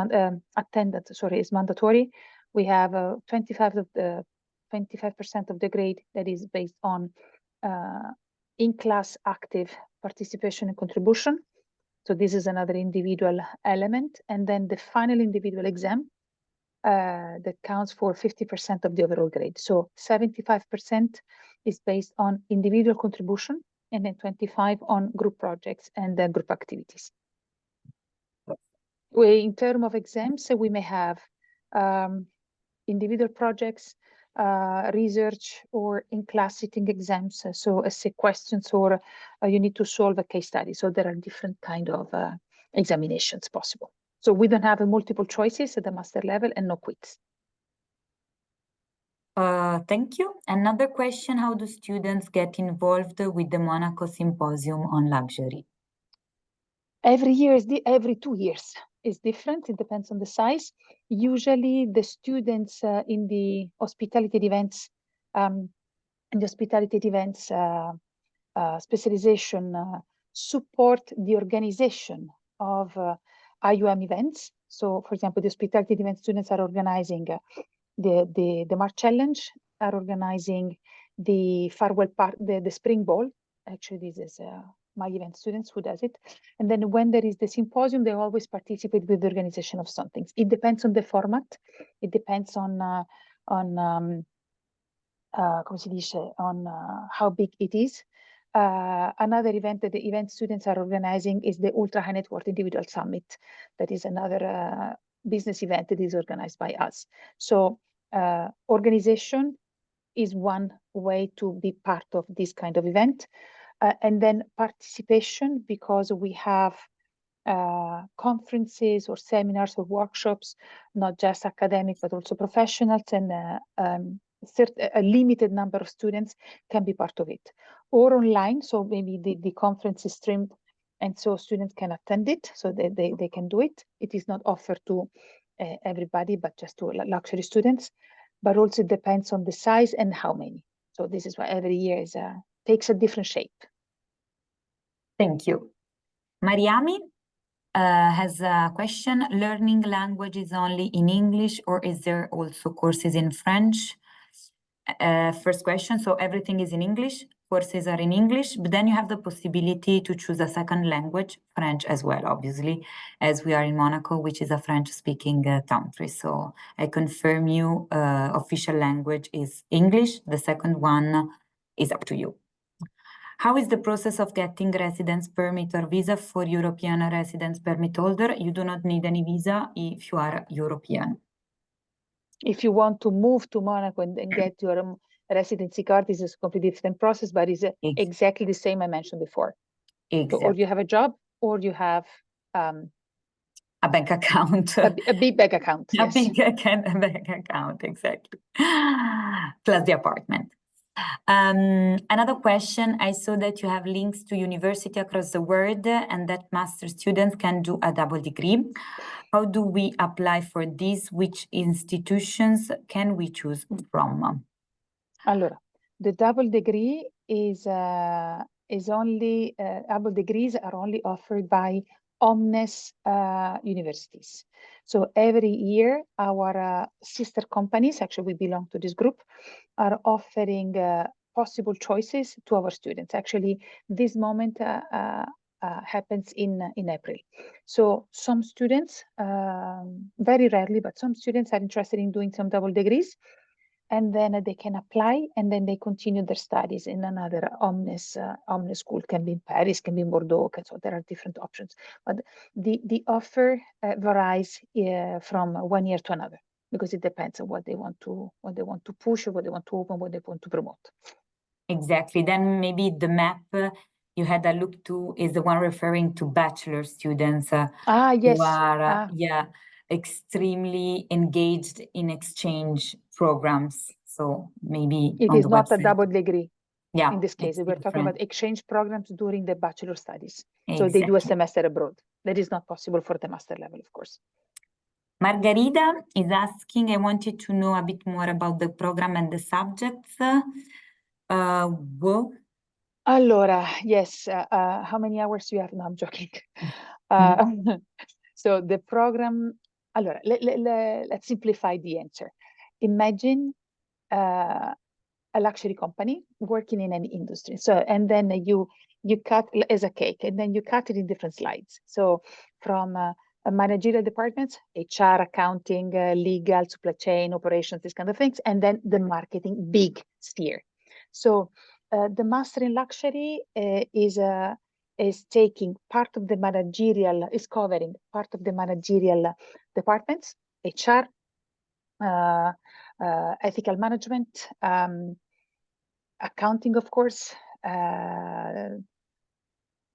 S2: attendance is mandatory, we have 25% of the grade that is based on in-class active participation and contribution. So this is another individual element. And then the final individual exam that counts for 50% of the overall grade. So 75% is based on individual contribution, and then 25% on group projects and group activities. In terms of exams, we may have individual projects, research, or in-class sitting exams. So essay questions, or you need to solve a case study. So there are different kind of examinations possible. So we don't have multiple choices at the master level, and no quiz.
S1: Thank you. Another question: how do students get involved with the Monaco Symposium on Luxury?
S2: Every 2 years is different. It depends on the size. Usually the students in the hospitality events, specialization support the organization of IUM events. So, for example, the hospitality event students are organizing the March Challenge, are organizing the Farewell Park, the Spring Ball. Actually, this is my event students who does it. And then when there is the symposium, they always participate with the organization of some things. It depends on the format. It depends on come si dice, on how big it is. Another event that the event students are organizing is the Ultra High Net Worth Individual Summit. That is another business event that is organized by us. So organization is one way to be part of this kind of event. And then participation, because we have conferences or seminars or workshops, not just academic, but also professionals, and a limited number of students can be part of it. Or online, so maybe the conference is streamed, and so students can attend it, so they can do it. It is not offered to everybody, but just to luxury students. But also it depends on the size and how many. So this is why every year takes a different shape.
S1: Thank you. Mariami has a question. Learning languages only in English, or is there also courses in French? First question, so everything is in English, courses are in English, but then you have the possibility to choose a second language, French as well, obviously, as we are in Monaco, which is a French-speaking country. So I confirm you, official language is English. The second one is up to you. How is the process of getting residence permit or visa for European residence permit holder? You do not need any visa if you are European.
S2: If you want to move to Monaco and get your residency card, this is a completely different process, but it's exactly the same I mentioned before.
S1: Exactly.
S2: So, or you have a job, or you have
S1: a bank account.
S2: A big bank account, yes.
S1: A bank account, exactly. Plus the apartment. Another question, I saw that you have links to university across the world and that master students can do a double degree. How do we apply for this? Which institutions can we choose from?
S2: Allora, the double degree is only, double degrees are only offered by Omnes universities. So every year, our sister companies, actually we belong to this group, are offering possible choices to our students. Actually, this moment happens in April. So some students, very rarely, but some students are interested in doing some double degrees, and then they can apply, and then they continue their studies in another Omnes school. Can be in Paris, can be in Bordeaux, so there are different options. But the offer varies from one year to another, because it depends on what they want to push, or what they want to open, what they want to promote.
S1: Exactly. Then maybe the map you had a look to is the one referring to bachelor students
S2: yes.
S1: who are extremely engaged in exchange programs. So maybe
S2: it is not a double degree.
S1: Yeah,
S2: in this case, we're talking about exchange programs during the bachelor studies. Exactly. So they do a semester abroad. That is not possible for the master level, of course.
S1: Margarita is asking, I wanted to know a bit more about the program and the subjects.
S2: Allora, yes. How many hours do you have? No, I'm joking. So the program, allora, let's simplify the answer. Imagine a luxury company working in any industry. So, and then you cut as a cake, and then you cut it in different slides. So from managerial departments, HR, accounting, legal, supply chain, operations, these kind of things, and then the marketing big sphere. So the master in luxury is taking part of the managerial, is covering part of the managerial departments, HR, ethical management, accounting, of course, and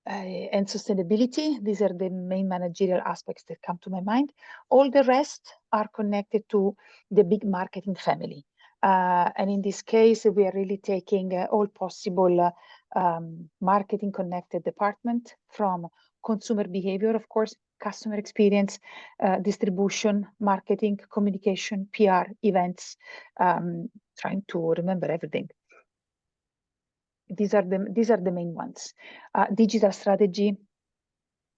S2: sustainability. These are the main managerial aspects that come to my mind. All the rest are connected to the big marketing family. And in this case, we are really taking all possible marketing connected department, from consumer behavior, of course, customer experience, distribution, marketing, communication, PR, events, trying to remember everything. these are the main ones. Digital strategy.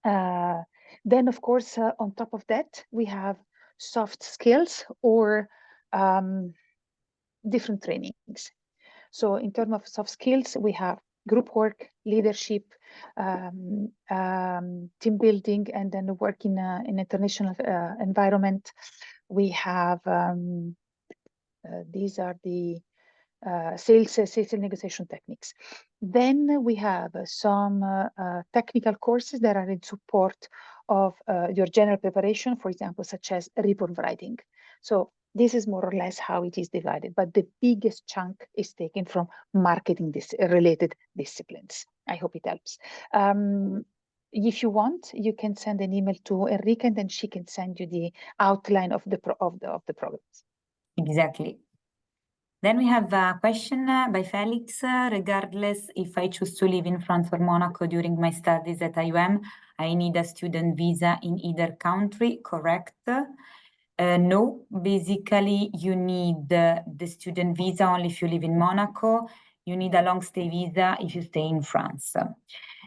S2: Then, of course, on top of that, we have soft skills or different trainings. So in terms of soft skills, we have group work, leadership, team building, and then work in an international environment. We have, these are the sales and negotiation techniques. Then we have some technical courses that are in support of your general preparation, for example, such as report writing. So this is more or less how it is divided, but the biggest chunk is taken from marketing related disciplines. I hope it helps. If you want, you can send an email to Enrique, and then she can send you the outline of the programs.
S1: Exactly. Then we have a question by Felix. Regardless if I choose to live in France or Monaco during my studies at IUM, I need a student visa in either country, correct? No, basically you need the student visa only if you live in Monaco. You need a long stay visa if you stay in France.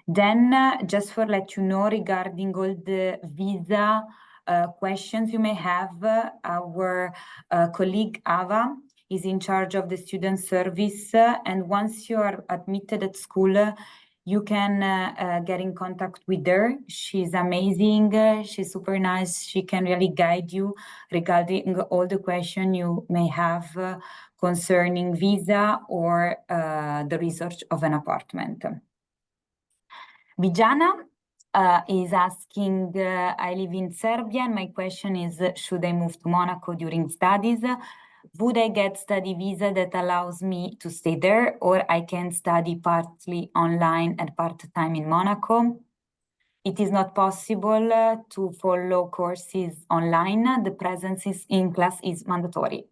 S1: Then just for let you know regarding all the visa questions you may have, our colleague Ava is in charge of the student service, and once you are admitted at school, you can get in contact with her. She's amazing, she's super nice, she can really guide you regarding all the questions you may have concerning visa or the research of an apartment. Vijana is asking, I live in Serbia, and my question is, should I move to Monaco during studies? Would I get study visa that allows me to stay there, or I can study partly online and part-time in Monaco? It is not possible to follow courses online. The presence in class is mandatory.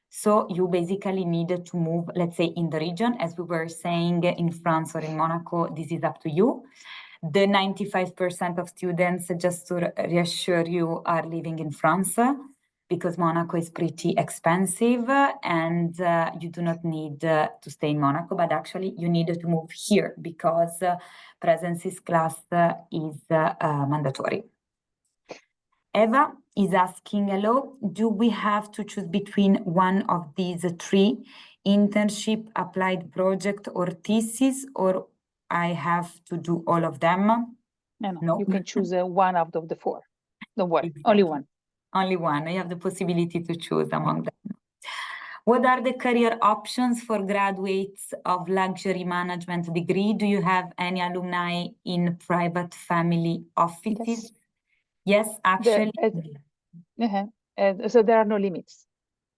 S1: So you basically need to move, let's say, in the region. As we were saying, in France or in Monaco, this is up to you. The 95% of students, just to reassure you, are living in France, because Monaco is pretty expensive, and you do not need to stay in Monaco, but actually you need to move here because presence in class is mandatory. Eva is asking, hello, do we have to choose between one of these three, internship, applied project, or thesis, or I have to do all of them?
S2: No. You can choose one out of the four. Don't worry, exactly. Only one.
S1: Only one. You have the possibility to choose among them. What are the career options for graduates of luxury management degree? Do you have any alumni in private family offices? Yes, actually.
S2: So there are no limits.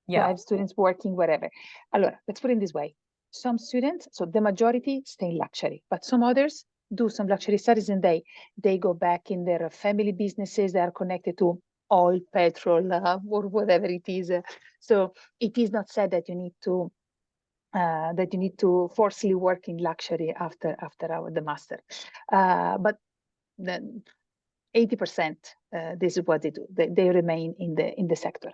S1: Yeah.
S2: So I have students working wherever. Allora, let's put it this way. Some students, so the majority stay in luxury, but some others do some luxury studies, and they go back in their family businesses that are connected to oil, petrol, or whatever it is. So it is not said that you need to forcibly work in luxury after the master. But then 80%, this is what they do. They remain in the sector.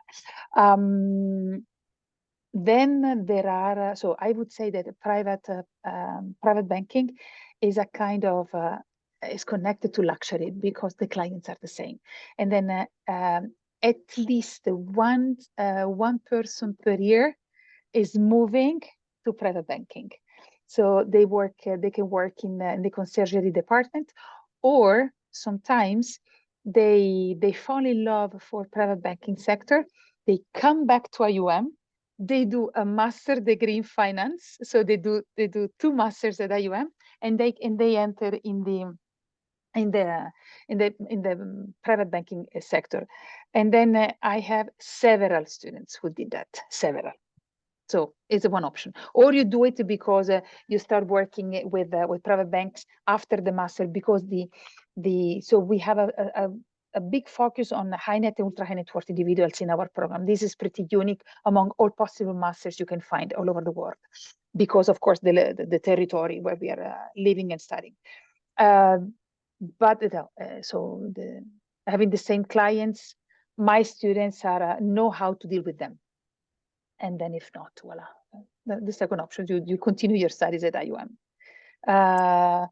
S2: Then there are, so I would say that private banking is a kind of, is connected to luxury because the clients are the same. And then at least one person per year is moving to private banking. So they can work in the conciergerie department, or sometimes they fall in love for private banking sector. They come back to IUM. They do a master degree in finance, so they do 2 masters at IUM, and they enter in the private banking sector. And then I have several students who did that, several. So it's one option, or you do it because you start working with private banks after the master, because so we have a big focus on high net and ultra high net worth individuals in our program. This is pretty unique among all possible masters you can find all over the world, because of course the territory where we are living and studying. But having the same clients, my students know how to deal with them. And then if not, voila, the second option, you continue your studies at IUM. For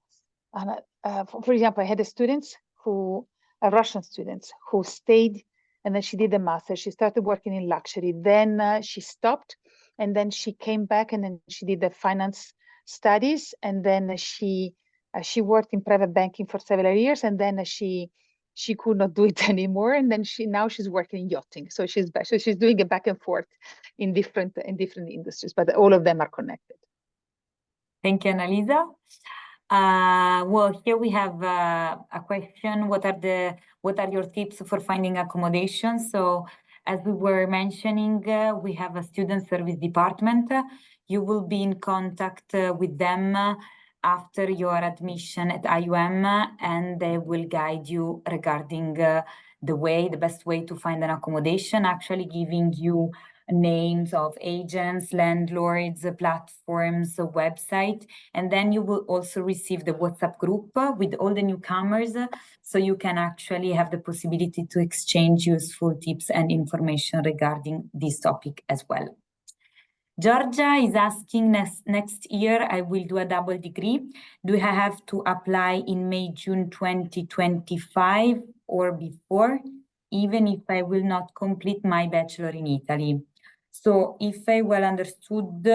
S2: example, I had Russian students who stayed, and then she did a master. She started working in luxury. Then she stopped, and then she came back, and then she did the finance studies, and then she worked in private banking for several years, and then she could not do it anymore, and then now she's working in yachting. So she's back. So she's doing a back and forth in different industries, but all of them are connected.
S1: Thank you, Annalisa. Well, here we have a question. What are your tips for finding accommodation? So, as we were mentioning, we have a student service department. You will be in contact with them after your admission at IUM, and they will guide you regarding the best way to find an accommodation, actually giving you names of agents, landlords, platforms, website, and then you will also receive the WhatsApp group with all the newcomers, so you can actually have the possibility to exchange useful tips and information regarding this topic as well. Georgia is asking, next year I will do a double degree. Do I have to apply in May, June 2025 or before, even if I will not complete my bachelor in Italy? So if I well understood,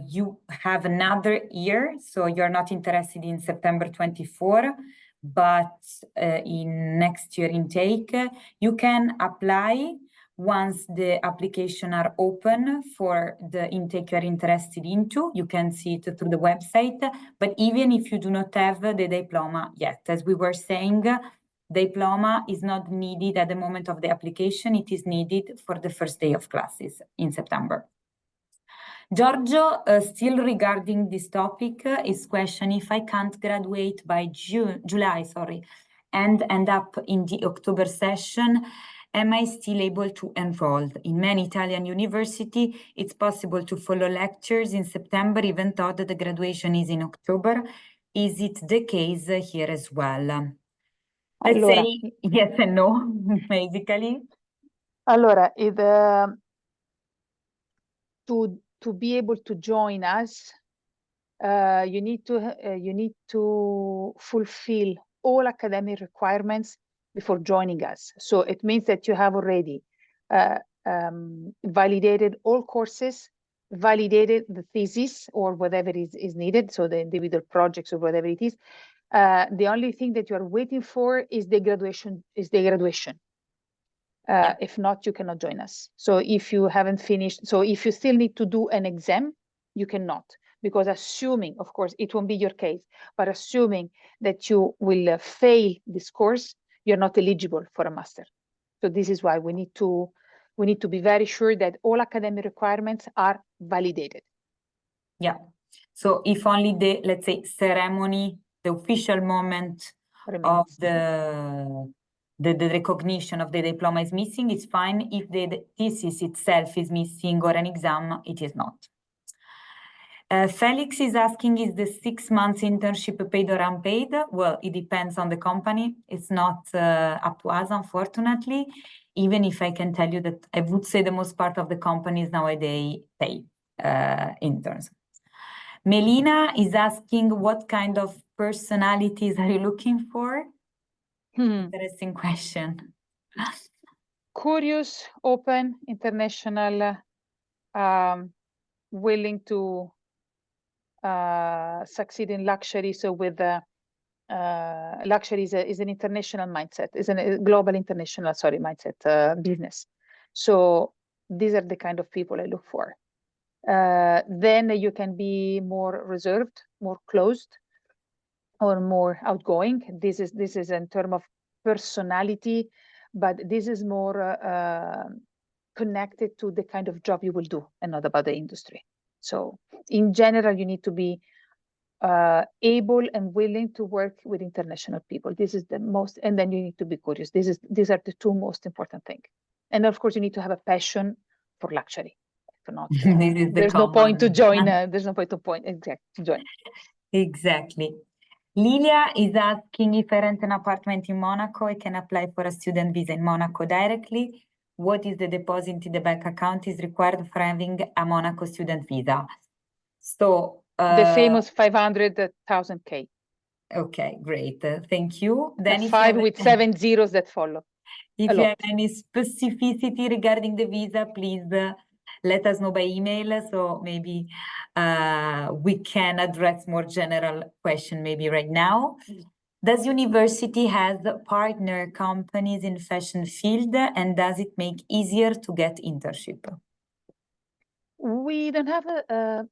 S1: you have another year, so you're not interested in September 24, but in next year intake, you can apply once the application are open for the intake you're interested into. You can see it through the website, but even if you do not have the diploma yet, as we were saying, diploma is not needed at the moment of the application. It is needed for the first day of classes in September. Giorgio, still regarding this topic, is question if I can't graduate by July, and end up in the October session, am I still able to enroll? In many Italian universities, it's possible to follow lectures in September, even though the graduation is in October. Is it the case here as well? Let's say yes and no, basically.
S2: Allora, to be able to join us, you need to fulfill all academic requirements before joining us. So it means that you have already validated all courses, validated the thesis or whatever is needed, so the individual projects or whatever it is. The only thing that you are waiting for is the graduation. If not, you cannot join us. So if you haven't finished, so if you still need to do an exam, you cannot, because assuming, of course, it won't be your case, but assuming that you will fail this course, you're not eligible for a master. So this is why we need to be very sure that all academic requirements are validated.
S1: Yeah. So if only the, let's say, ceremony, the official moment of the recognition of the diploma is missing, it's fine. If the thesis itself is missing or an exam, it is not. Felix is asking, is the 6 months internship paid or unpaid? Well, it depends on the company. It's not up to us, unfortunately, even if I can tell you that I would say the most part of the companies nowadays pay interns. Melina is asking, what kind of personalities are you looking for? Interesting question.
S2: Curious, open, international, willing to succeed in luxury. So with luxury is an international mindset, is a global international, mindset business. So these are the kind of people I look for. Then you can be more reserved, more closed, or more outgoing. This is in terms of personality, but this is more connected to the kind of job you will do and not about the industry. So in general, you need to be able and willing to work with international people. This is the most, and then you need to be curious. These are the two most important things. And of course, you need to have a passion for luxury. If not, there's no point to join. There's no point to join.
S1: Exactly. Lilia is asking, if I rent an apartment in Monaco, I can apply for a student visa in Monaco directly. What is the deposit in the bank account is required for having a Monaco student visa? So
S2: The famous 500,000 K.
S1: Okay, great. Thank you. Then
S2: A
S1: if you have
S2: 5 with 7 zeros that follow.
S1: if you have any specificity regarding the visa, please let us know by email. So maybe we can address more general question maybe right now. Does university has partner companies in fashion field, and does it make easier to get internship?
S2: We don't have a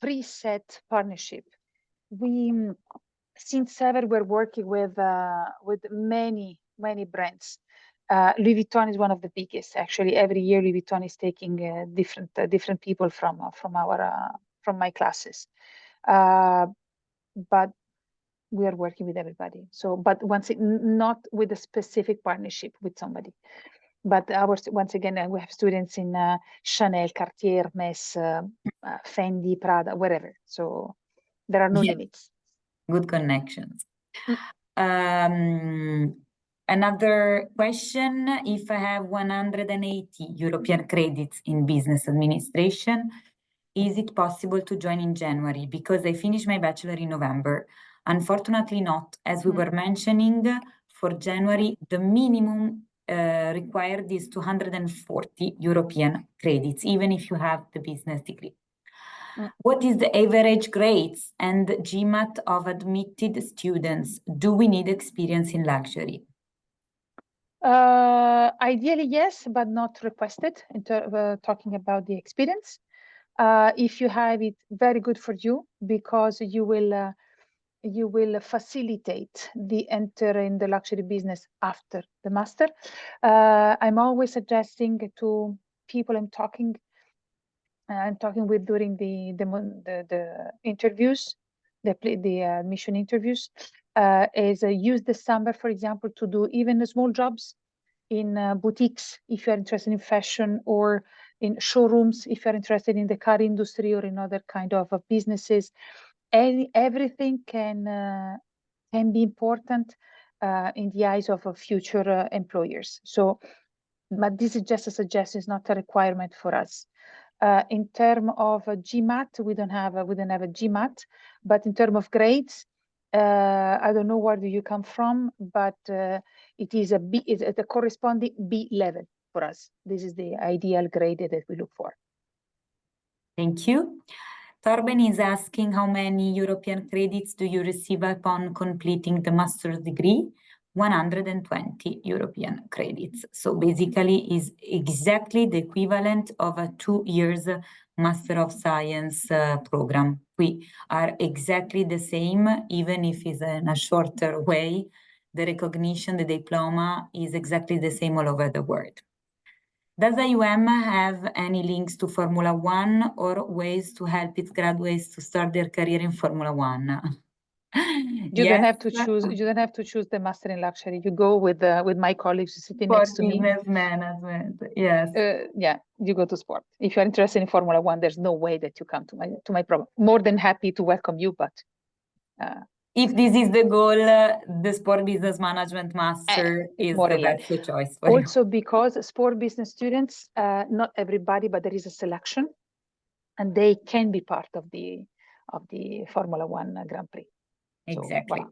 S2: preset partnership. We, since ever, we're working with many brands. Louis Vuitton is one of the biggest. Actually, every year Louis Vuitton is taking different people from my classes. But we are working with everybody. So, but not with a specific partnership with somebody. But once again, we have students in Chanel, Cartier, Hermes, Fendi, Prada, wherever. So there are no limits.
S1: Good connections. Another question, if I have 180 European credits in business administration, is it possible to join in January? Because I finished my bachelor in November. Unfortunately not. As we were mentioning, for January, the minimum required is 240 European credits, even if you have the business degree. What is the average grades and GMAT of admitted students? Do we need experience in luxury?
S2: Ideally, yes, but not requested. Talking about the experience, if you have it, very good for you, because you will facilitate the enter in the luxury business after the master. I'm always suggesting to people I'm talking with during the interviews, the admission interviews, is use the summer, for example, to do even small jobs in boutiques if you're interested in fashion, or in showrooms if you're interested in the car industry or in other kind of businesses. Everything can be important in the eyes of future employers. So, but this is just a suggestion; it's not a requirement for us. In terms of GMAT, we don't have a GMAT, but in terms of grades, I don't know where do you come from, but it is a B, it's the corresponding B level for us. This is the ideal grade that we look for.
S1: Thank you. Torben is asking, how many European credits do you receive upon completing the master's degree? 120 European credits. So basically is exactly the equivalent of a 2 years Master of Science program. We are exactly the same, even if it's in a shorter way. The recognition, the diploma is exactly the same all over the world. Does IUM have any links to Formula One or ways to help its graduates to start their career in Formula One?
S2: You don't have to choose. You don't have to choose the master in luxury. You go with my colleagues sitting next to me.
S1: Business management. Yes.
S2: Yeah, you go to sport. If you're interested in Formula One, there's no way that you come to my program. More than happy to welcome you, but
S1: if this is the goal, the sport business management master is the best choice for you.
S2: Also, because sport business students, not everybody, but there is a selection, and they can be part of the Formula One Grand Prix.
S1: Exactly.
S2: So,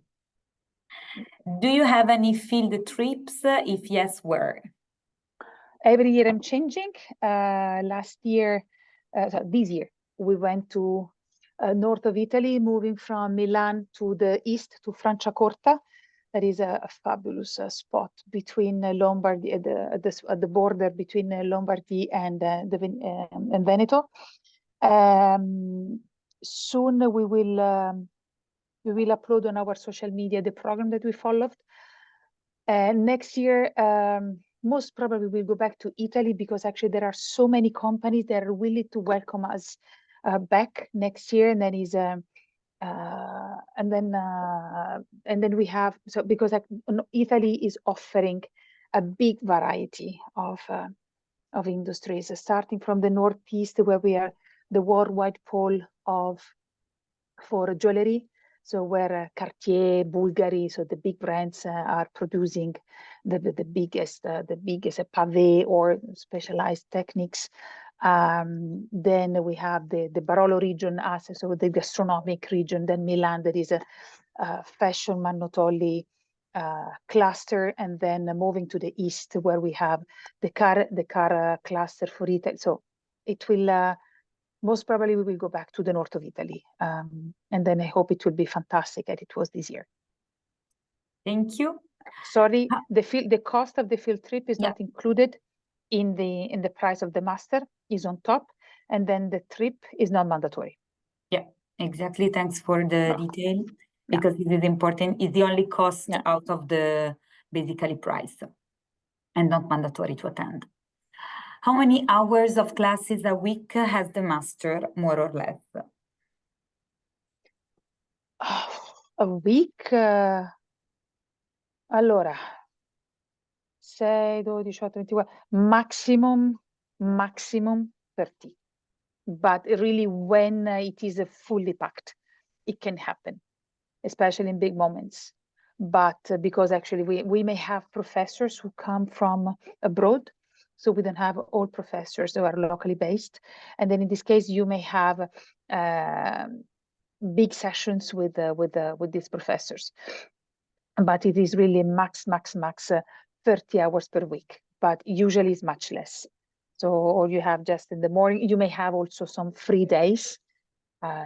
S1: voilà. Do you have any field trips? If yes, where?
S2: Every year I'm changing. Last year, this year, we went to north of Italy, moving from Milan to the east to Franciacorta. That is a fabulous spot between Lombardy at the border between Lombardy and Veneto. Soon we will upload on our social media the program that we followed. Next year, most probably we'll go back to Italy, because actually there are so many companies that are willing to welcome us back next year, and then we have, so because Italy is offering a big variety of industries, starting from the northeast, where we are the worldwide pole for jewelry. So where Cartier, Bulgari, so the big brands are producing the biggest pavé or specialized techniques. Then we have the Barolo region, so the gastronomic region. Then Milan, there is a fashion Mannotolli cluster, and then moving to the east where we have the car cluster for Italy. So it will most probably we will go back to the north of Italy, and then I hope it will be fantastic as it was this year.
S1: Thank you.
S2: Sorry, the cost of the field trip is not included in the price of the master, is on top, and then the trip is not mandatory.
S1: Yeah, exactly. Thanks for the detail, because it is important. It's the only cost out of the basically price and not mandatory to attend. How many hours of classes a week has the master, more or less?
S2: A week? Allora, 6, 12, 18, 24, maximum 30. But really when it is fully packed, it can happen, especially in big moments. But because actually we may have professors who come from abroad, so we don't have all professors who are locally based. And then in this case, you may have big sessions with these professors. But it is really max 30 hours per week, but usually it's much less. So all you have just in the morning, you may have also some free days.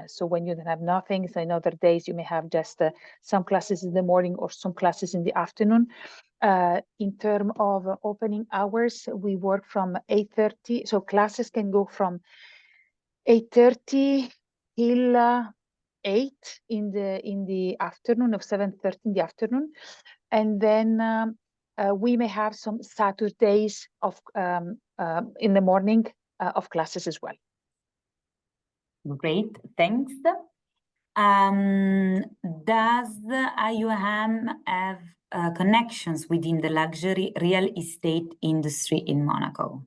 S2: So when you don't have nothing, so in other days you may have just some classes in the morning or some classes in the afternoon. In terms of opening hours, we work from 8:30. So classes can go from 8:30 till 8 in the afternoon, of 7:30 in the afternoon. And then we may have some Saturdays of in the morning of classes as well.
S1: Great, thanks. Does IUM have connections within the luxury real estate industry in Monaco?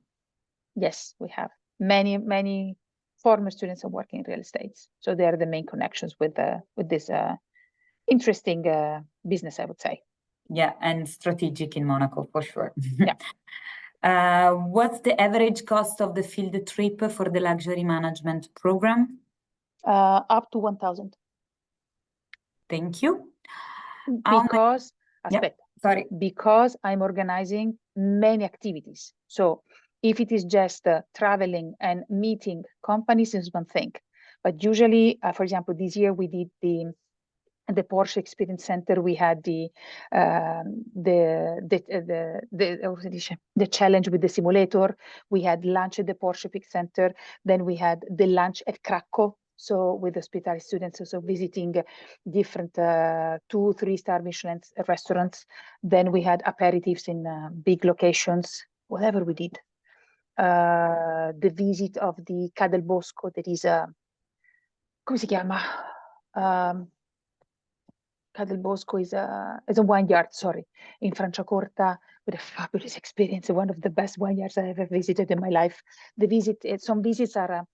S2: Yes, we have many former students are working in real estate, so they are the main connections with this interesting business, I would say.
S1: Yeah, and strategic in Monaco for sure.
S2: Yeah.
S1: What's the average cost of the field trip for the luxury management program?
S2: Up to 1,000.
S1: Thank you.
S2: Because,
S1: sorry.
S2: Because I'm organizing many activities. So if it is just traveling and meeting companies is one thing, but usually, for example, this year we did the Porsche Experience Center. We had the challenge with the simulator. We had lunch at the Porsche Peak Center. Then we had the lunch at Krakow. So with hospitality students, so visiting different 2-3-star Michelin restaurants. Then we had aperitifs in big locations, whatever we did. The visit of the Ca del Bosco, that is a, come si chiama? Ca del Bosco is a vineyard, sorry, in Franciacorta, with a fabulous experience, one of the best vineyards I ever visited in my life. The visit, some visits are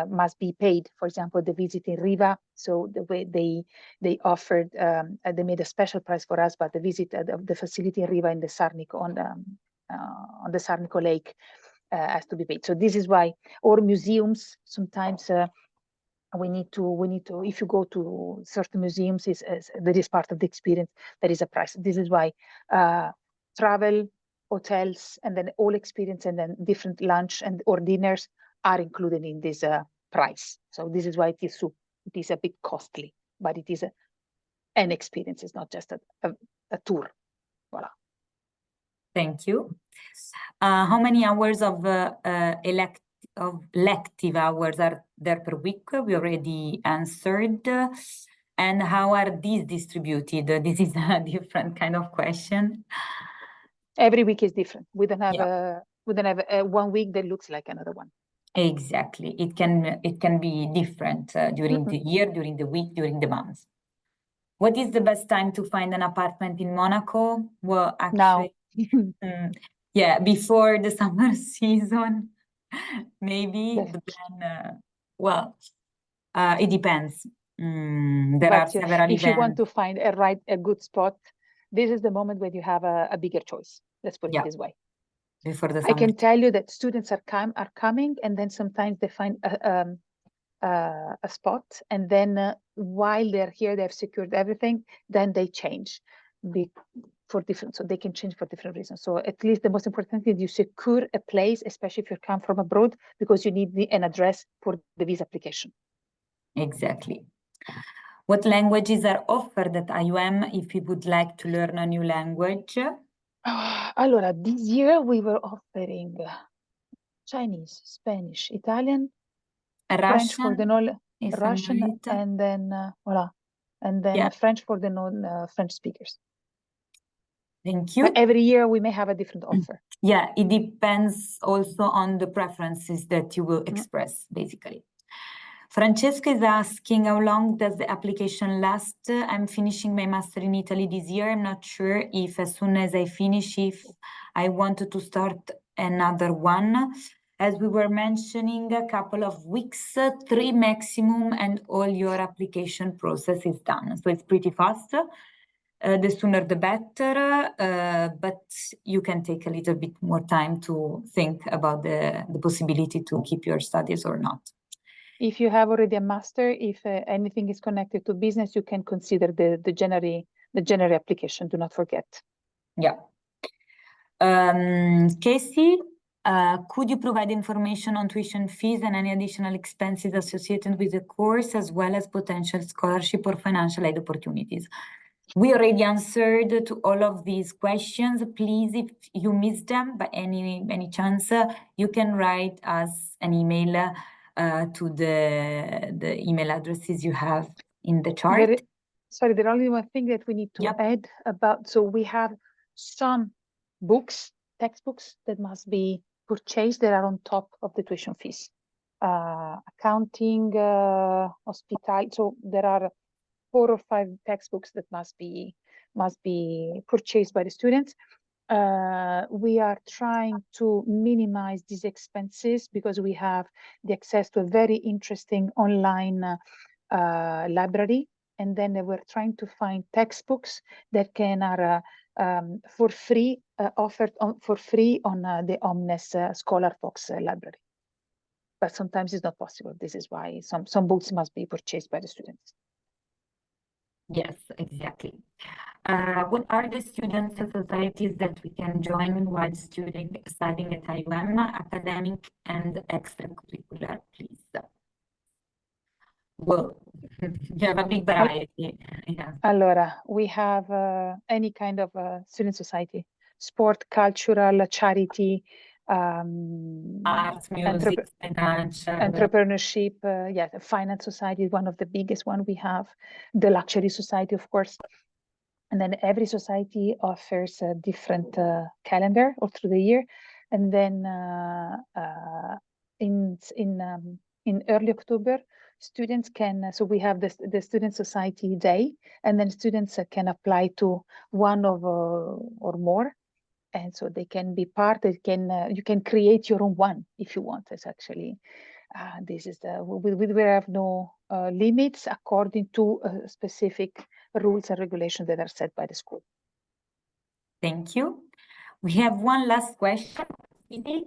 S2: must be paid. For example, the visit in Riva, so the way they offered, they made a special price for us, but the visit of the facility in Riva in the Sarnico, on the Sarnico Lake, has to be paid. So this is why, or museums, sometimes we need to, if you go to certain museums, that is part of the experience, there is a price. This is why travel, hotels, and then all experience, and then different lunch and or dinners are included in this price. So this is why it is a bit costly, but it is an experience. It's not just a tour. Voila.
S1: Thank you. How many hours of elective hours are there per week? We already answered. And how are these distributed? This is a different kind of question.
S2: Every week is different. We don't have one week that looks like another one.
S1: Exactly. It can be different during the year, during the week, during the month. What is the best time to find an apartment in Monaco? Well, actually, yeah, before the summer season, maybe the plan. Well, it depends. There are several events.
S2: If you want to find a good spot, this is the moment when you have a bigger choice. Let's put it this way.
S1: before the
S2: I
S1: summer.
S2: can tell you that students are coming, and then sometimes they find a spot, and then while they're here, they've secured everything, then they change so they can change for different reasons. So at least the most important thing is you secure a place, especially if you come from abroad, because you need an address for the visa application.
S1: Exactly. What languages are offered at IUM if you would like to learn a new language?
S2: Allora, this year we were offering Chinese, Spanish, Italian, French for the Russian,
S1: right.
S2: and then voilà, and then
S1: Yeah.
S2: French for the non-French speakers.
S1: Thank you.
S2: But every year we may have a different offer.
S1: Yeah, it depends also on the preferences that you will express, basically. Francesca is asking, how long does the application last? I'm finishing my master in Italy this year. I'm not sure if as soon as I finish, if I wanted to start another one. As we were mentioning, a couple of weeks, 3 maximum, and all your application process is done. So it's pretty fast. The sooner the better, but you can take a little bit more time to think about the possibility to keep your studies or not.
S2: If you have already a master, if anything is connected to business, you can consider the January application. Do not forget.
S1: Yeah. Casey, could you provide information on tuition fees and any additional expenses associated with the course, as well as potential scholarship or financial aid opportunities? We already answered to all of these questions. Please, if you missed them by any chance, you can write us an email to the email addresses you have in the chart.
S2: Sorry, there's only one thing that we need to add about. So we have some textbooks that must be purchased that are on top of the tuition fees. Accounting, hospitality. So there are 4 or 5 textbooks that must be purchased by the students. We are trying to minimize these expenses because we have the access to a very interesting online library, and then we're trying to find textbooks that are for free offered for free on the Omnes Scholar Box library. But sometimes it's not possible. This is why some books must be purchased by the students.
S1: Yes, exactly. What are the student societies that we can join while studying at IUM, academic and extracurricular, please? Well, you have a big variety. Yeah.
S2: Allora, we have any kind of student society, sport, cultural, charity,
S1: arts, music,
S2: entrepreneurship. Yes, the finance society is one of the biggest one we have. The luxury society, of course. And then every society offers a different calendar all through the year. And then in early October, students can, so we have the Student Society Day, and then students can apply to one of or more. And so they can be part, you can create your own one if you want. It's actually, this is we have no limits according to specific rules and regulations that are set by the school.
S1: Thank you. We have one last question.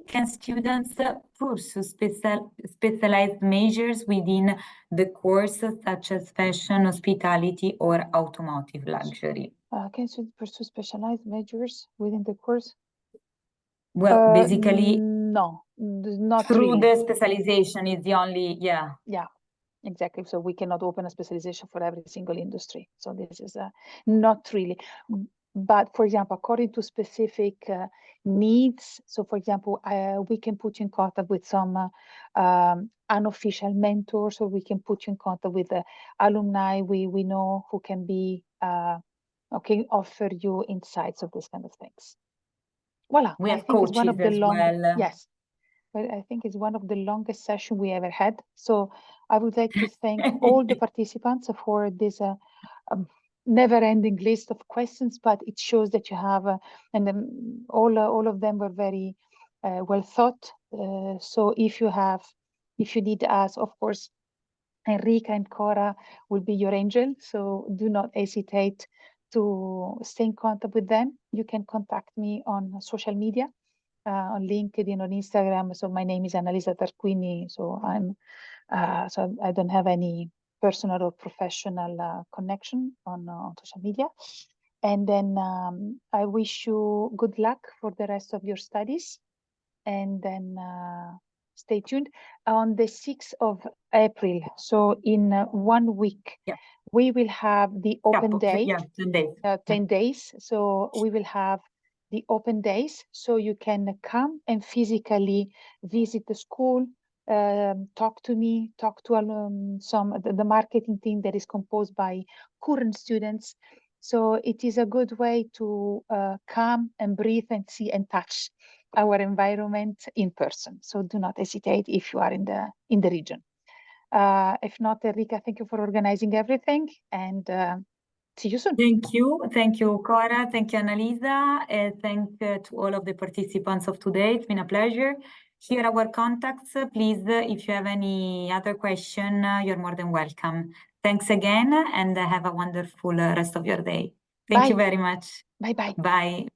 S1: Can students pursue specialized majors within the course, such as fashion, hospitality, or automotive luxury?
S2: Can students pursue specialized majors within the course?
S1: Well, basically,
S2: no, not
S1: through
S2: really.
S1: the specialization is the only, yeah.
S2: Yeah, exactly. So we cannot open a specialization for every single industry. So this is not really. But for example, according to specific needs, so for example, we can put you in contact with some unofficial mentors, or we can put you in contact with the alumni we know who can be okay, offer you insights of this kind of things. Voila,
S1: We have
S2: I think it's one of the
S1: well.
S2: Yes, but I think it's one of the longest sessions we ever had. So I would like to thank all the participants for this never-ending list of questions, but it shows that you have, and all of them were very well thought. So if you need us, of course, Enrica and Cora will be your angel. So do not hesitate to stay in contact with them. You can contact me on social media. on LinkedIn, on Instagram. So my name is Annalisa Tarquini. So so I don't have any personal or professional connection on social media. And then I wish you good luck for the rest of your studies. And then stay tuned. On the 6th of April, so in 1 week, we will have the open day.
S1: 10 days.
S2: 10 days. So we will have the open days. So you can come and physically visit the school, talk to me, talk to the marketing team that is composed by current students. So it is a good way to come and breathe and see and touch our environment in person. So do not hesitate if you are in the region. If not, Enrica, thank you for organizing everything, and see you soon.
S1: Thank you, Cora. Thank you, Annalisa. Thank to all of the participants of today. It's been a pleasure. Here are our contacts. Please, if you have any other question, you're more than welcome. Thanks again, and have a wonderful rest of your day. Thank you very much.
S2: Bye-bye.
S1: Bye.